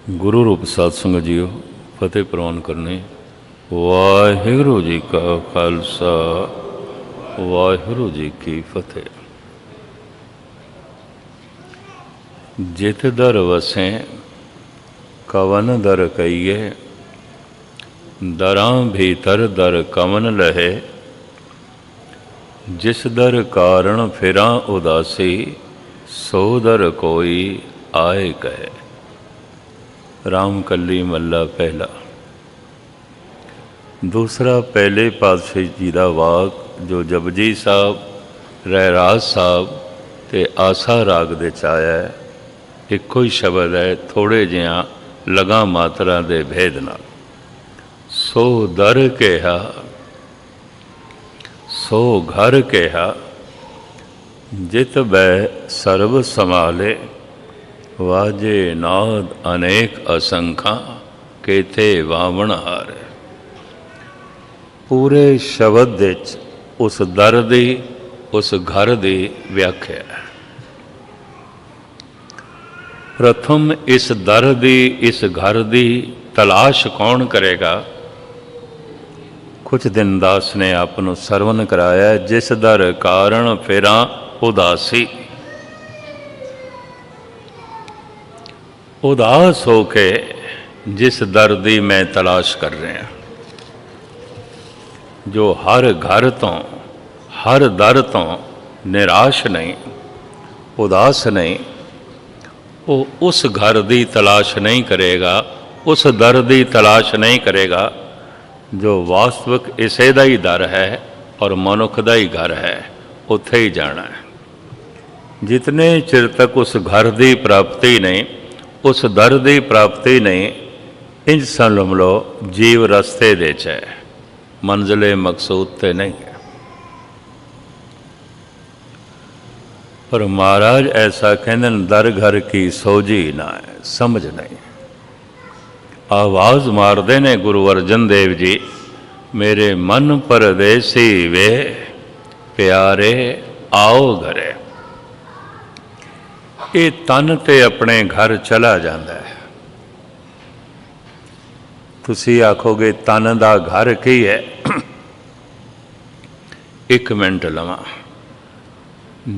गुरु रूप साध संगत जीओ फतेह प्रवान करने। वाहिगुरू जी का खालसा वाहिगुरू जी की फतेह। जित दर वसें कवन दर कहिए, दरां भीतर दर कवन लहे। जिस दर कारण फिरां उदासी, सो दर कोई आए कहे। राम कली मल्ला पहला। दूसरा पहले पातशाही जी का वाक जो जपजी साहब, रहराज साहब ते आसा राग दे आया है। इक्को ही शब्द है, थोड़े जिहा लगा मात्रा दे भेद नाल। सो दर कहा सो घर कहा, जित बै सर्व संभाले। वाजे नाद अनेक असंखा, केथे वावण हार। पूरे शब्द विच उस दर दी, उस घर की व्याख्या है। प्रथम इस दर दी, इस घर की तलाश कौन करेगा। कुछ दिन दास ने आपनों सरवण कराया, जिस दर कारण फिरां उदासी। उदास होके जिस दर दी मैं तलाश कर रहा, जो हर घर तो हर दर तो निराश नहीं, उदास नहीं, वो उस घर की तलाश नहीं करेगा, उस दर की तलाश नहीं करेगा जो वास्तविक इसे का ही दर है और मनुख का ही घर है। उत्थे ही जाना है। जितने चिर तक उस घर की प्राप्ति नहीं, उस दर की प्राप्ति नहीं, इंज समझ लो जीव रस्ते दे च है, मंजिले मकसूद ते नहीं है। पर महाराज ऐसा कहते दर घर की सोझी ना है, समझ नहीं। आवाज़ मारते ने गुरु अर्जन देव जी, मेरे मन परदेसी वे प्यारे आओ घरे। ये तन ते अपने घर चला जाता है। तुसी आखोगे तन का घर की है। एक मिनट लवा।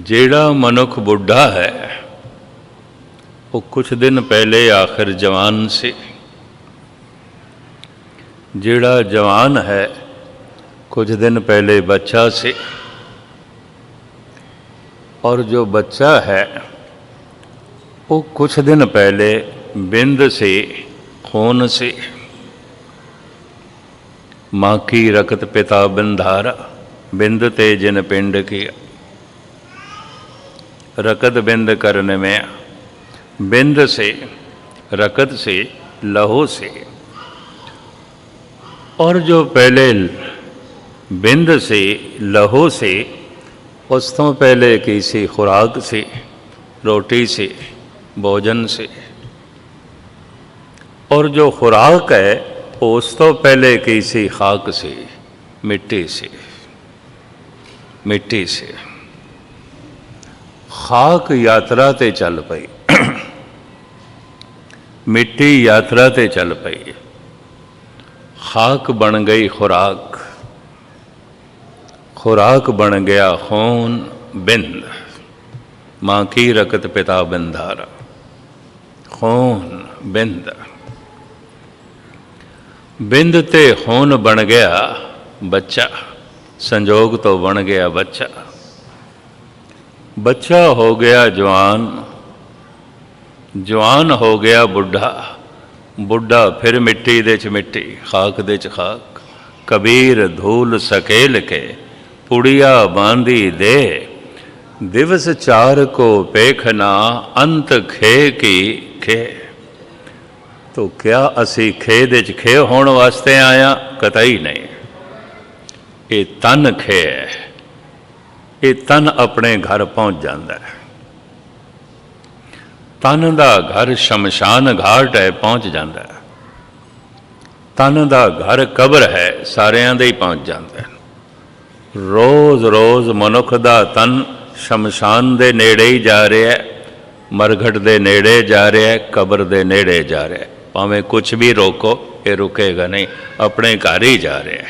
जेड़ा मनुख बुढ़ा है वो कुछ दिन पहले आखिर जवान से, जेड़ा जवान है कुछ दिन पहले बच्चा से, और जो बच्चा है वो कुछ दिन पहले बिंद से, खून से। माँ की रकत पिता बिंधारा, बिंद ते जिन पिंड किया। रकत बिंद करने में, बिंद से, रकत से, लहू से। और जो पहले बिंद से, लहू से, उस तो पहले की सी खुराक से, रोटी से, भोजन से। और जो खुराक है उस तो पहले की सी खाक से, मिट्टी से। मिट्टी से खाक यात्रा ते चल पई, मिट्टी यात्रा ते चल पई, खाक बन गई खुराक, खुराक बन गया खून बिंद। माँ की रकत पिता बिंधारा, खून बिंद। बिंद ते खून बन गया बच्चा, संजोग तो बन गया बच्चा। बच्चा हो गया जवान, जवान हो गया बुढ़ा, बुढ़ा फिर मिट्टी दे च मिट्टी, खाक दे च खाक। कबीर धूल सकेल के पुड़िया बांधी दे। दिवस चार को पेखना, अंत खे की खे। तो क्या असी खे दे च खे होने वास्ते आया? कतई नहीं। ये तन खे है, ये तन अपने घर पहुँच जाता है। तन का घर शमशान घाट है, पहुँच जाता है। तन का घर कब्र है, सारिਆਂ ਦੇ ही पहुँच जाता है। रोज़ रोज़ मनुख का तन शमशान दे नेड़े ही जा रहा है, मरघट दे नेड़े जा रहा है, कब्र दे नेड़े जा रहा है। भावें कुछ भी रोको, ये रुकेगा नहीं, अपने घर ही जा रहा है।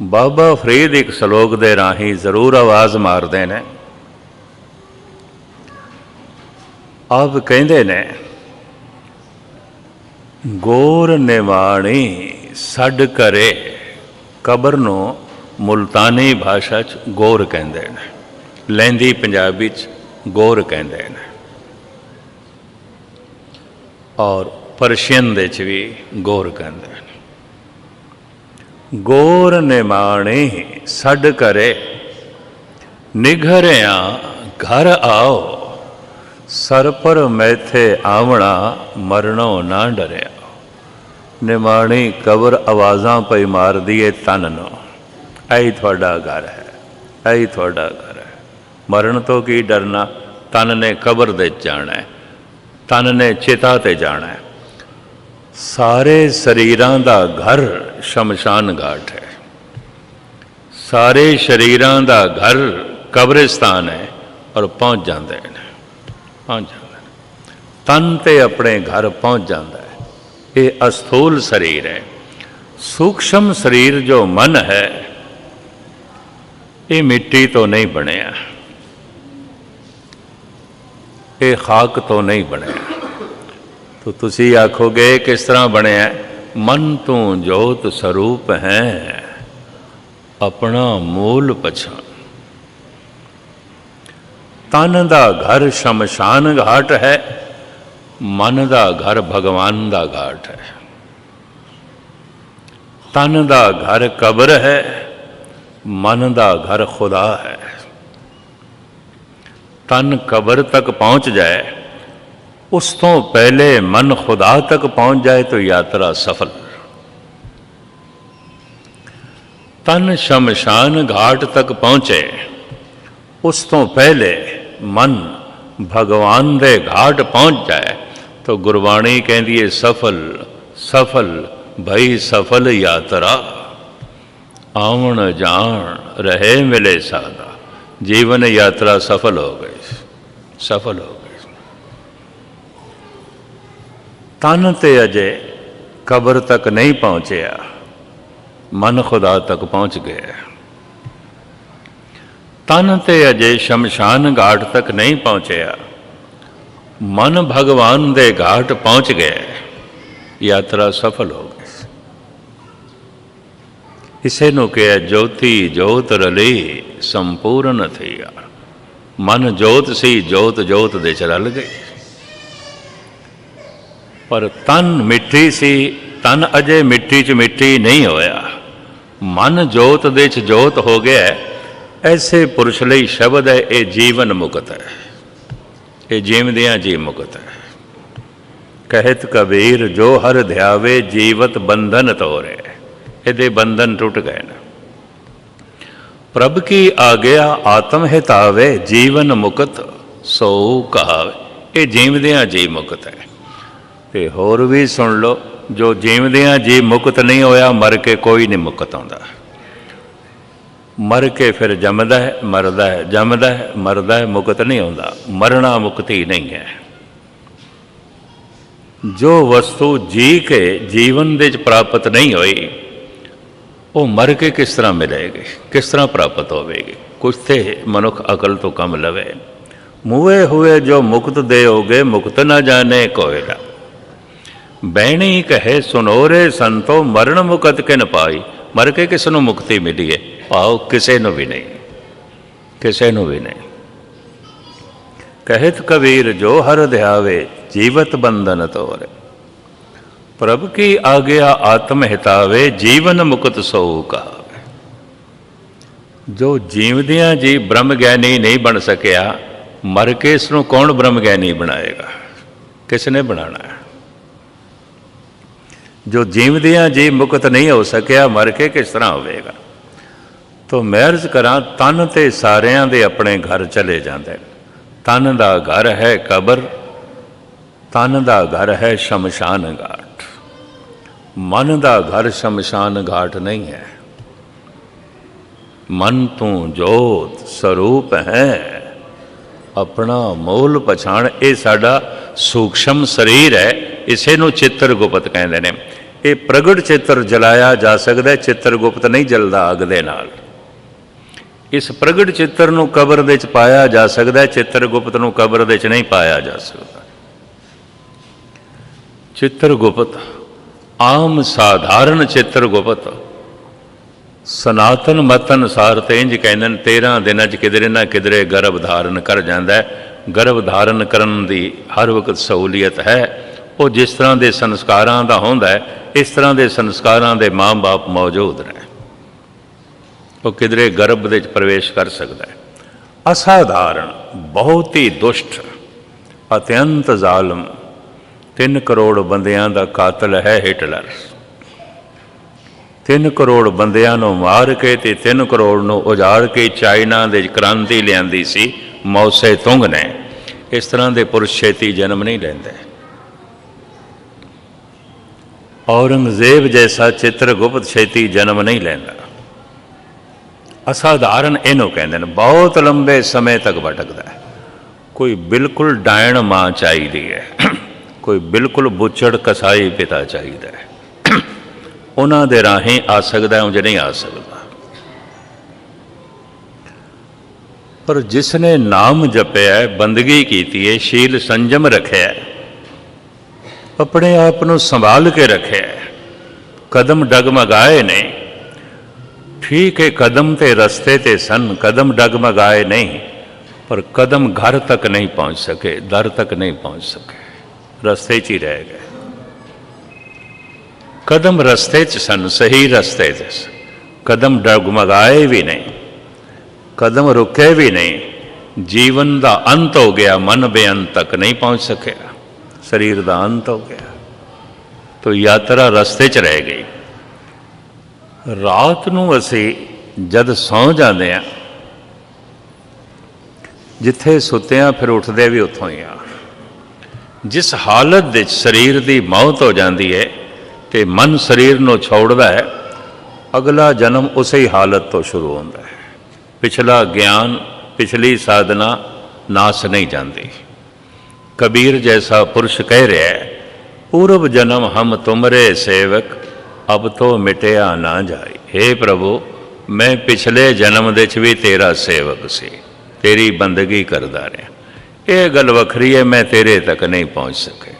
बाबा फरीद एक सलोक दे राही जरूर आवाज़ मारते ने। आप कहते ने, गोर निवाणी सड करे, कबर नूं मुल्तानी भाषा च गोर कहते हैं, लैंदी पंजाबी च गोर कहते हैं, और परशियन दे च भी गोर कहते हैं। गोर निमाणी सड करे, निघरिया घर आओ, सर पर मैथे आवना मरणों ना डरिया। निमाणी कबर आवाज़ां पई मार दिए तन नो, ऐ थोड़ा घर है, ऐ थोड़ा घर है। मरण तो की डरना, तन ने कबर दे जाना है, तन ने चिता ते जाना है। सारे शरीरां दा घर शमशान घाट है, सारे शरीरां दा घर कब्रिस्तान है, और पहुँच जाते हैं, पहुँच जाते हैं। तन ते अपने घर पहुँच जाता है। ये अस्थूल शरीर है। सूक्ष्म शरीर जो मन है, ये मिट्टी तो नहीं बनया, ये खाक तो नहीं बनया। तो तुसी आखोगे किस तरह बनया? मन तू जोत स्वरूप है, अपना मूल पछाण। तन दा घर शमशान घाट है, मन दा घर भगवान दा घाट है। तन दा घर कब्र है, मन दा घर खुदा है। तन कब्र तक पहुंच जाए, उस तो पहले मन खुदा तक पहुंच जाए तो यात्रा सफल। तन शमशान घाट तक पहुंचे, उस तो पहले मन भगवान दे घाट पहुंच जाए तो गुरबाणी कहती है सफल सफल भई सफल यात्रा। आवन जान रहे मिले सादा, जीवन यात्रा सफल हो गई, सफल हो गई। तन ते अजे कब्र तक नहीं पहुंचया, मन खुदा तक पहुंच गया। तन ते अजे शमशान घाट तक नहीं पहुंचया, मन भगवान दे घाट पहुंच गए, यात्रा सफल हो गई। इसे नु कहा ज्योति जोत रली संपूर्ण थी। मन जोत सी, जोत जोत दे च रल गई। पर तन मिट्टी सी, तन अजे मिट्टी च मिट्टी नहीं होया, मन जोत दे च जोत हो गया। ऐसे पुरुष लई शब्द है, ये जीवन मुक्त है, ये जीवदियां जी मुक्त है। कहत कबीर जो हर ध्यावे जीवत बंधन तोरे, ये बंधन टूट गए ना। प्रभ की आज्ञा आत्म हितावे, जीवन मुक्त सो कहावे। ये जीवदियां जी मुक्त है। ते होर भी सुन लो, जो जीवदियां जी मुक्त नहीं होया, मर के कोई नहीं मुक्त आंदा। मर के फिर जमदा है, मरदा है, जमदा है, मरदा है, मुक्त नहीं होता। मरना मुक्ति नहीं है। जो वस्तु जी के जीवन दे प्राप्त नहीं हुई, वो मर के किस तरह मिलेगी, किस तरह प्राप्त होगी? कुछ थे मनुख अकल तो कम लवे। मुए हुए जो मुक्त दे होगे, मुक्त न जाने कोयला। बैणी कहे सुनोरे संतो, मरण मुकत के न पाई। मर के किस नूं मुक्ति मिली है? आओ किसे नूं भी नहीं, किसे नूं भी नहीं। कहत कबीर जो हर ध्यावे, जीवत बंधन तोरे। प्रभु की आज्ञा आत्म हितावे, जीवन मुक्त सो कहावे। जो जीवदियां जी ब्रह्म ज्ञानी नहीं बन सकिया, मर के इसनूं कौन ब्रह्म ज्ञानी बनाएगा? किसने बनाना है? जो जीवदियां जी मुक्त नहीं हो सकिया, मर के किस तरह होवेगा? तो मैं अर्ज करा, तन ते सारियां दे अपने घर चले जाते। तन दा घर है कब्र, तन दा घर है शमशान घाट। मन दा घर शमशान घाट नहीं है। मन तू जोत स्वरूप है, अपना मूल पछाण। ये साडा सूक्ष्म शरीर है, ਇਸੇ ਨੂੰ ਚਿੱਤਰਗੁਪਤ ਕਹਿੰਦੇ ਨੇ। ਇਹ ਪ੍ਰਗਟ ਚਿੱਤਰ ਜਲਾਇਆ ਜਾ ਸਕਦਾ, ਚਿੱਤਰਗੁਪਤ ਨਹੀਂ ਜਲਦਾ ਅੱਗ ਦੇ ਨਾਲ। ਇਸ ਪ੍ਰਗਟ ਚਿੱਤਰ ਨੂੰ ਕਬਰ ਦੇ ਵਿੱਚ ਪਾਇਆ ਜਾ ਸਕਦਾ, ਚਿੱਤਰਗੁਪਤ ਨੂੰ ਕਬਰ ਦੇ ਵਿੱਚ ਨਹੀਂ ਪਾਇਆ ਜਾ ਸਕਦਾ। ਚਿੱਤਰਗੁਪਤ ਆਮ ਸਾਧਾਰਨ ਚਿੱਤਰਗੁਪਤ ਸਨਾਤਨ ਮਤ ਅਨੁਸਾਰ ਤੇ ਇੰਝ ਕਹਿੰਦੇ ਨੇ 13 ਦਿਨਾਂ 'ਚ ਕਿਧਰੇ ਨਾ ਕਿਧਰੇ ਗਰਭ ਧਾਰਨ ਕਰ ਜਾਂਦਾ। ਗਰਭ ਧਾਰਨ ਕਰਨ ਦੀ ਹਰ ਵਕਤ ਸਹੂਲੀਅਤ ਹੈ। ਉਹ ਜਿਸ ਤਰ੍ਹਾਂ ਦੇ ਸੰਸਕਾਰਾਂ ਦਾ ਹੁੰਦਾ ਹੈ, ਇਸ ਤਰ੍ਹਾਂ ਦੇ ਸੰਸਕਾਰਾਂ ਦੇ ਮਾਂ-ਬਾਪ ਮੌਜੂਦ ਨੇ। ਉਹ ਕਿਧਰੇ ਗਰਭ ਦੇ ਵਿੱਚ ਪ੍ਰਵੇਸ਼ ਕਰ ਸਕਦਾ ਹੈ। ਅਸਾਧਾਰਨ, ਬਹੁਤ ਹੀ ਦੁਸ਼ਟ, ਅਤਿਅੰਤ ਜ਼ਾਲਮ, 3 ਕਰੋੜ ਬੰਦਿਆਂ ਦਾ ਕਾਤਲ ਹੈ ਹਿਟਲਰ। 3 ਕਰੋੜ ਬੰਦਿਆਂ ਨੂੰ ਮਾਰ ਕੇ ਤੇ 3 ਕਰੋੜ ਨੂੰ ਉਜਾੜ ਕੇ ਚਾਈਨਾ ਦੇ ਕ੍ਰਾਂਤੀ ਲਿਆਂਦੀ ਸੀ ਮੌਸੇ ਤੁੰਗ ਨੇ। ਇਸ ਤਰ੍ਹਾਂ ਦੇ ਪੁਰਸ਼ ਛੇਤੀ ਜਨਮ ਨਹੀਂ ਲੈਂਦੇ। ਔਰੰਗਜ਼ੇਬ ਜੈਸਾ ਚਿੱਤਰਗੁਪਤ ਛੇਤੀ ਜਨਮ ਨਹੀਂ ਲੈਂਦਾ। ਅਸਾਧਾਰਨ ਇਹਨੂੰ ਕਹਿੰਦੇ ਨੇ। ਬਹੁਤ ਲੰਬੇ ਸਮੇਂ ਤੱਕ ਭਟਕਦਾ ਹੈ। ਕੋਈ ਬਿਲਕੁਲ ਡਾਇਣ ਮਾਂ ਚਾਹੀਦੀ ਹੈ, ਕੋਈ ਬਿਲਕੁਲ ਬੁੱਚੜ ਕਸਾਈ ਪਿਤਾ ਚਾਹੀਦਾ ਹੈ। ਉਹਨਾਂ ਦੇ ਰਾਹੀਂ ਆ ਸਕਦਾ, ਉਂਝ ਨਹੀਂ ਆ ਸਕਦਾ। ਪਰ ਜਿਸ ਨੇ ਨਾਮ ਜਪਿਆ, ਬੰਦਗੀ ਕੀਤੀ ਹੈ, ਸ਼ੀਲ ਸੰਜਮ ਰੱਖਿਆ, ਆਪਣੇ ਆਪ ਨੂੰ ਸੰਭਾਲ ਕੇ ਰੱਖਿਆ, ਕਦਮ ਡਗਮਗਾਏ ਨੇ। ਠੀਕ ਹੈ, ਕਦਮ ਤੇ ਰਸਤੇ ਤੇ ਸਨ, ਕਦਮ ਡਗਮਗਾਏ ਨਹੀਂ, ਪਰ ਕਦਮ ਘਰ ਤੱਕ ਨਹੀਂ ਪਹੁੰਚ ਸਕੇ, ਦਰ ਤੱਕ ਨਹੀਂ ਪਹੁੰਚ ਸਕੇ, ਰਸਤੇ 'ਚ ਹੀ ਰਹਿ ਗਏ। ਕਦਮ ਰਸਤੇ 'ਚ ਸਨ, ਸਹੀ ਰਸਤੇ 'ਤੇ ਸਨ, ਕਦਮ ਡਗਮਗਾਏ ਵੀ ਨਹੀਂ, ਕਦਮ ਰੁਕੇ ਵੀ ਨਹੀਂ। ਜੀਵਨ ਦਾ ਅੰਤ ਹੋ ਗਿਆ, ਮਨ ਬੇਅੰਤ ਤੱਕ ਨਹੀਂ ਪਹੁੰਚ ਸਕਿਆ, ਸਰੀਰ ਦਾ ਅੰਤ ਹੋ ਗਿਆ, ਤੋ ਯਾਤਰਾ ਰਸਤੇ 'ਚ ਰਹਿ ਗਈ। ਰਾਤ ਨੂੰ ਅਸੀਂ ਜਦ ਸੌਂ ਜਾਂਦੇ ਹਾਂ, ਜਿੱਥੇ ਸੁੱਤਿਆਂ ਫਿਰ ਉੱਠਦੇ ਵੀ ਉੱਥੋਂ ਹੀ ਆ। ਜਿਸ ਹਾਲਤ ਦੇ ਵਿੱਚ ਸਰੀਰ ਦੀ ਮੌਤ ਹੋ ਜਾਂਦੀ ਹੈ ਤੇ ਮਨ ਸਰੀਰ ਨੂੰ ਛੋੜਦਾ ਹੈ, ਅਗਲਾ ਜਨਮ ਉਸੇ ਹੀ ਹਾਲਤ ਤੋਂ ਸ਼ੁਰੂ ਹੁੰਦਾ ਹੈ। ਪਿਛਲਾ ਗਿਆਨ, ਪਿਛਲੀ ਸਾਧਨਾ ਨਾਸ ਨਹੀਂ ਜਾਂਦੀ। ਕਬੀਰ ਜੈਸਾ ਪੁਰਸ਼ ਕਹਿ ਰਿਹਾ ਹੈ, ਪੂਰਵ ਜਨਮ ਹਮ ਤੁਮਰੇ ਸੇਵਕ, ਅਬ ਤੋਂ ਮਿਟਿਆ ਨਾ ਜਾਏ। ਹੇ ਪ੍ਰਭੂ, ਮੈਂ ਪਿਛਲੇ ਜਨਮ ਦੇ 'ਚ ਵੀ ਤੇਰਾ ਸੇਵਕ ਸੀ, ਤੇਰੀ ਬੰਦਗੀ ਕਰਦਾ ਰਿਹਾ। ਇਹ ਗੱਲ ਵੱਖਰੀ ਹੈ, ਮੈਂ ਤੇਰੇ ਤੱਕ ਨਹੀਂ ਪਹੁੰਚ ਸਕਿਆ।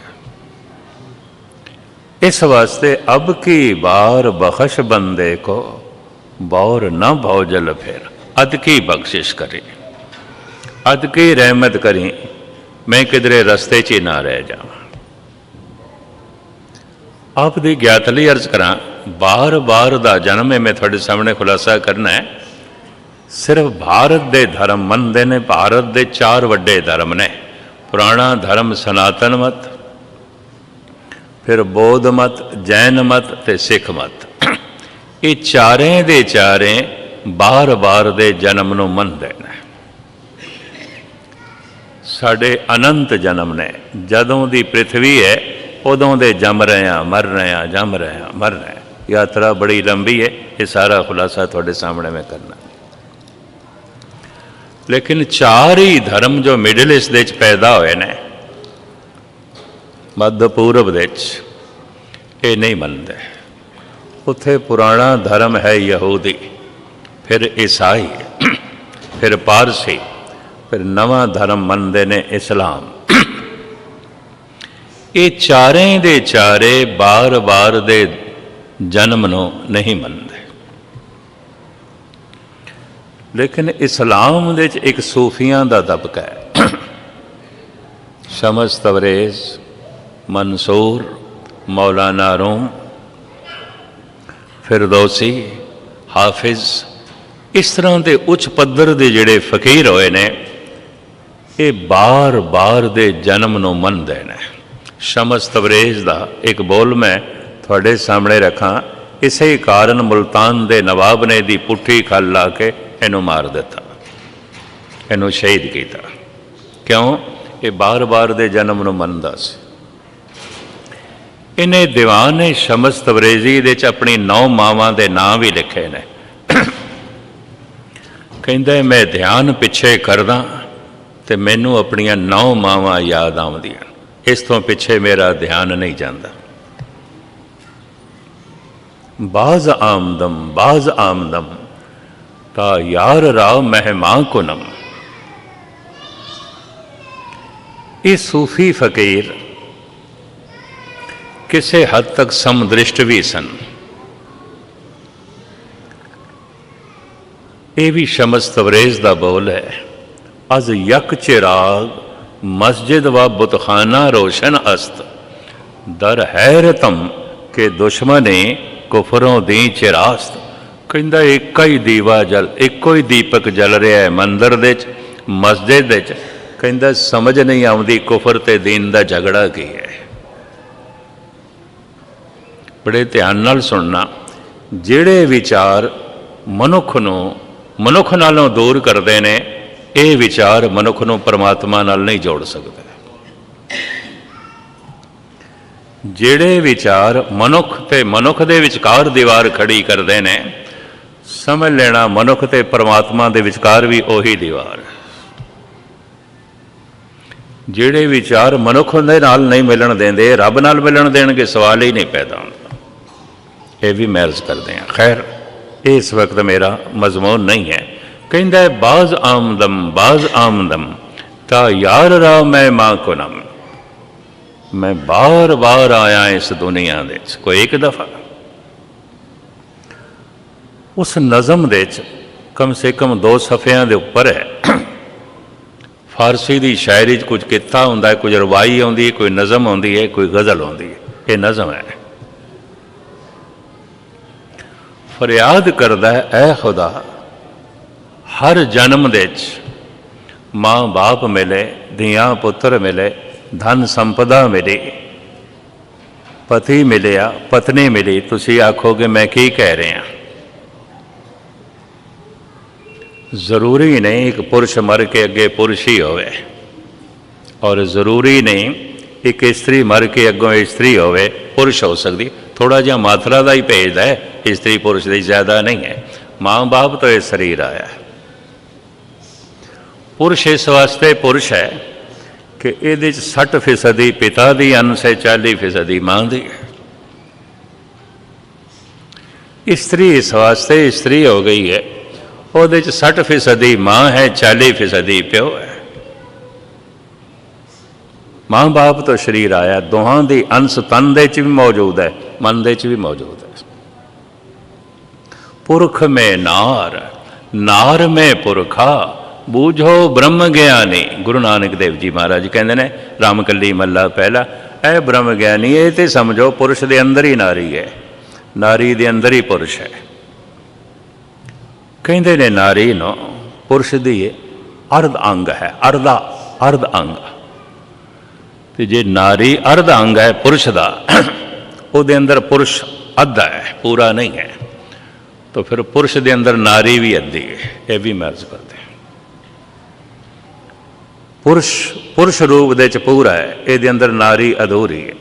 ਇਸ ਵਾਸਤੇ ਅਬ ਕੀ ਬਾਰ ਬਖਸ਼ ਬੰਦੇ ਕੋ, ਬੌਰ ਨਾ ਭੌਜਲ ਫਿਰ, ਅਦ ਕੀ ਬਖਸ਼ਿਸ਼ ਕਰੀ, ਅਦ ਕੀ ਰਹਿਮਤ ਕਰੀ, ਮੈਂ ਕਿਧਰੇ ਰਸਤੇ 'ਚ ਹੀ ਨਾ ਰਹਿ ਜਾਵਾਂ। ਆਪ ਦੀ ਗਿਆਤ ਲਈ ਅਰਜ਼ ਕਰਾਂ, ਬਾਰ ਦਾ ਜਨਮ ਹੈ। ਮੈਂ ਤੁਹਾਡੇ ਸਾਹਮਣੇ ਖੁਲਾਸਾ ਕਰਨਾ ਹੈ। ਸਿਰਫ ਭਾਰਤ ਦੇ ਧਰਮ ਮੰਨਦੇ ਨੇ। ਭਾਰਤ ਦੇ 4 ਵੱਡੇ ਧਰਮ ਨੇ। ਪੁਰਾਣਾ ਧਰਮ ਸਨਾਤਨ ਮਤ, ਫਿਰ ਬੌਧ ਮਤ, ਜੈਨ ਮਤ ਤੇ ਸਿੱਖ ਮਤ। ਇਹ ਚਾਰੇ ਦੇ ਚਾਰੇ ਬਾਰ ਦੇ ਜਨਮ ਨੂੰ ਮੰਨਦੇ ਨੇ। ਸਾਡੇ ਅਨੰਤ ਜਨਮ ਨੇ। ਜਦੋਂ ਦੀ ਪ੍ਰਿਥਵੀ ਹੈ ਉਦੋਂ ਦੇ ਜੰਮ ਰਹੇ ਹਾਂ, ਮਰ ਰਹੇ ਹਾਂ, ਜੰਮ ਰਹੇ ਹਾਂ, ਮਰ ਰਹੇ ਹਾਂ। ਯਾਤਰਾ ਬੜੀ ਲੰਬੀ ਹੈ। ਇਹ ਸਾਰਾ ਖੁਲਾਸਾ ਤੁਹਾਡੇ ਸਾਹਮਣੇ ਮੈਂ ਕਰਨਾ। ਲੇਕਿਨ 4 ਹੀ ਧਰਮ ਜੋ ਮਿਡਲ ਈਸਟ ਦੇ ਵਿੱਚ ਪੈਦਾ ਹੋਏ ਨੇ, ਮੱਧ ਪੂਰਬ ਦੇ ਵਿੱਚ, ਇਹ ਨਹੀਂ ਮੰਨਦੇ। ਉੱਥੇ ਪੁਰਾਣਾ ਧਰਮ ਹੈ ਯਹੂਦੀ, ਫਿਰ ਈਸਾਈ, ਫਿਰ ਪਾਰਸੀ, ਫਿਰ ਨਵਾਂ ਧਰਮ ਮੰਨਦੇ ਨੇ ਇਸਲਾਮ। ਇਹ ਚਾਰੇ ਦੇ ਚਾਰੇ ਬਾਰ ਦੇ ਜਨਮ ਨੂੰ ਨਹੀਂ ਮੰਨਦੇ। ਲੇਕਿਨ ਇਸਲਾਮ ਦੇ ਵਿੱਚ ਇੱਕ ਸੂਫੀਆਂ ਦਾ ਦਬਕਾ ਹੈ। ਸ਼ਮਸ ਤਬਰੇਜ਼, ਮਨਸੂਰ, ਮੌਲਾਨਾ ਰੂਮ, ਫਿਰਦੌਸੀ, ਹਾਫਿਜ਼, ਇਸ ਤਰ੍ਹਾਂ ਦੇ ਉੱਚ ਪੱਧਰ ਦੇ ਜਿਹੜੇ ਫਕੀਰ ਹੋਏ ਨੇ, ਇਹ ਬਾਰ ਦੇ ਜਨਮ ਨੂੰ ਮੰਨਦੇ ਨੇ। ਸ਼ਮਸ ਤਬਰੇਜ਼ ਦਾ ਇੱਕ ਬੋਲ ਮੈਂ ਤੁਹਾਡੇ ਸਾਹਮਣੇ ਰੱਖਾਂ। ਇਸੇ ਕਾਰਨ ਮੁਲਤਾਨ ਦੇ ਨਵਾਬ ਨੇ ਦੀ ਪੁੱਠੀ ਖੱਲ ਲਾ ਕੇ ਇਹਨੂੰ ਮਾਰ ਦਿੱਤਾ, ਇਹਨੂੰ ਸ਼ਹੀਦ ਕੀਤਾ। ਕਿਉਂ? ਇਹ ਬਾਰ ਦੇ ਜਨਮ ਨੂੰ ਮੰਨਦਾ ਸੀ। ਇਹਨੇ ਦੀਵਾਨ ਸ਼ਮਸ ਤਬਰੇਜ਼ੀ ਦੇ 'ਚ ਆਪਣੀ 9 ਮਾਵਾਂ ਦੇ ਨਾਂ ਵੀ ਲਿਖੇ ਨੇ। ਕਹਿੰਦਾ ਮੈਂ ਧਿਆਨ ਪਿੱਛੇ ਕਰਦਾ ਤੇ ਮੈਨੂੰ ਆਪਣੀਆਂ 9 ਮਾਵਾਂ ਯਾਦ ਆਉਂਦੀਆਂ। इस तो पिछे मेरा ध्यान नहीं जाता। बाज आमदम ता यार राव मेहमां कुनम। ये सूफी फकीर किसी हद तक समदृष्ट भी सन। ये भी शमस तवरेज का बोल है, अज यक चिराग मस्जिद व बुतखाना रोशन अस्त, दर हैरतम के दुश्मने कुफरों दी चिरास्त। कहता एक ही दीवा जल, एको ही दीपक जल रहा है मंदिर दे मस्जिद दे। कहता समझ नहीं आती कुफर ते दीन का झगड़ा की है। बड़े ध्यान नाल सुनना, जिहड़े विचार मनुख नालों दूर करते हैं, ये विचार मनुख नूं परमात्मा नाल नहीं जोड़ सकते। जिहड़े विचार मनुख ते मनुख दे विचकार दीवार खड़ी करते हैं, समझ लेना मनुख ते परमात्मा दे विचकार भी उही दीवार। जिहड़े विचार मनुख दे नाल नहीं मिलन देंदे, रब नाल मिलन देणगे, सवाल ही नहीं पैदा होंदा। ये भी मैरज करते हैं। खैर इस वक्त मेरा मजमून नहीं है। कहता है बाज आमदम ता यार राव मैं मां को नम। मैं बार बार आया इस दुनिया दे, कोई एक दफा उस नज़म दे कम से कम 2 सफ़ियां दे उपर है। फारसी की शायरी कुछ किता होंदा है, कुछ रवाई आउंदी है, कोई नज़म आउंदी है, कोई गज़ल आउंदी है। ये नज़म है। फरियाद करदा है ऐ खुदा, हर जन्म दे माँ बाप मिले, धियां पुत्र मिले, धन संपदा मिली, पति मिलिया, पत्नी मिली। तुसी आखोगे मैं की कह रहा। जरूरी नहीं एक पुरुष मर के अगे पुरुष ही होवे, और जरूरी नहीं एक स्त्री मर के अगों स्त्री होवे पुरुष हो सकती। थोड़ा जिहा मात्रा का ही भेद है, स्त्री पुरुष की ज़्यादा नहीं है। माँ बाप तो ये शरीर आया। पुरुष इस वास्ते पुरुष है कि ये 60% पिता की अंश है, 40% माँ की है। स्त्री इस वास्ते स्त्री हो गई है, वो 60% माँ है, 40% प्यो है। माँ बाप तो शरीर आया, दोहां की अंश तन दे च भी मौजूद है, मन दे च भी मौजूद है। पुरख में नार, नार में पुरखा, बूझो ब्रह्म ज्ञानी। गुरु नानक देव जी महाराज कहते हैं रामकली मल्ला पहला, ऐ ब्रह्म ज्ञानी ये तो समझो पुरुष के अंदर ही नारी है, नारी के अंदर ही पुरुष है। कहते ने नारी नो पुरुष की अर्ध अंग है, अर्ध अंग। तो जे नारी अर्ध अंग है पुरुष का, वो अंदर पुरुष अद्धा है, पूरा नहीं है, तो फिर पुरुष के अंदर नारी भी अद्धी है। यह भी मैच करते हैं। पुरुष रूप दे च पूरा है, ये अंदर नारी अधूरी है।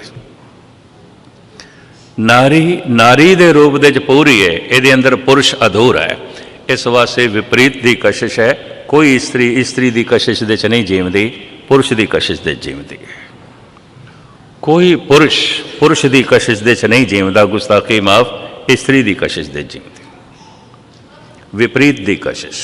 नारी दे रूप दे च पूरी है, ये अंदर पुरुष अधूरा है। इस वास्ते विपरीत की कशिश है। कोई स्त्री की कशिश दे च नहीं जीवती, पुरुष की कशिश दे जीवती है। कोई पुरुष की कशिश दे च नहीं जीवता, गुस्ताखी माफ, स्त्री की कशिश दे जीवती। विपरीत की कशिश।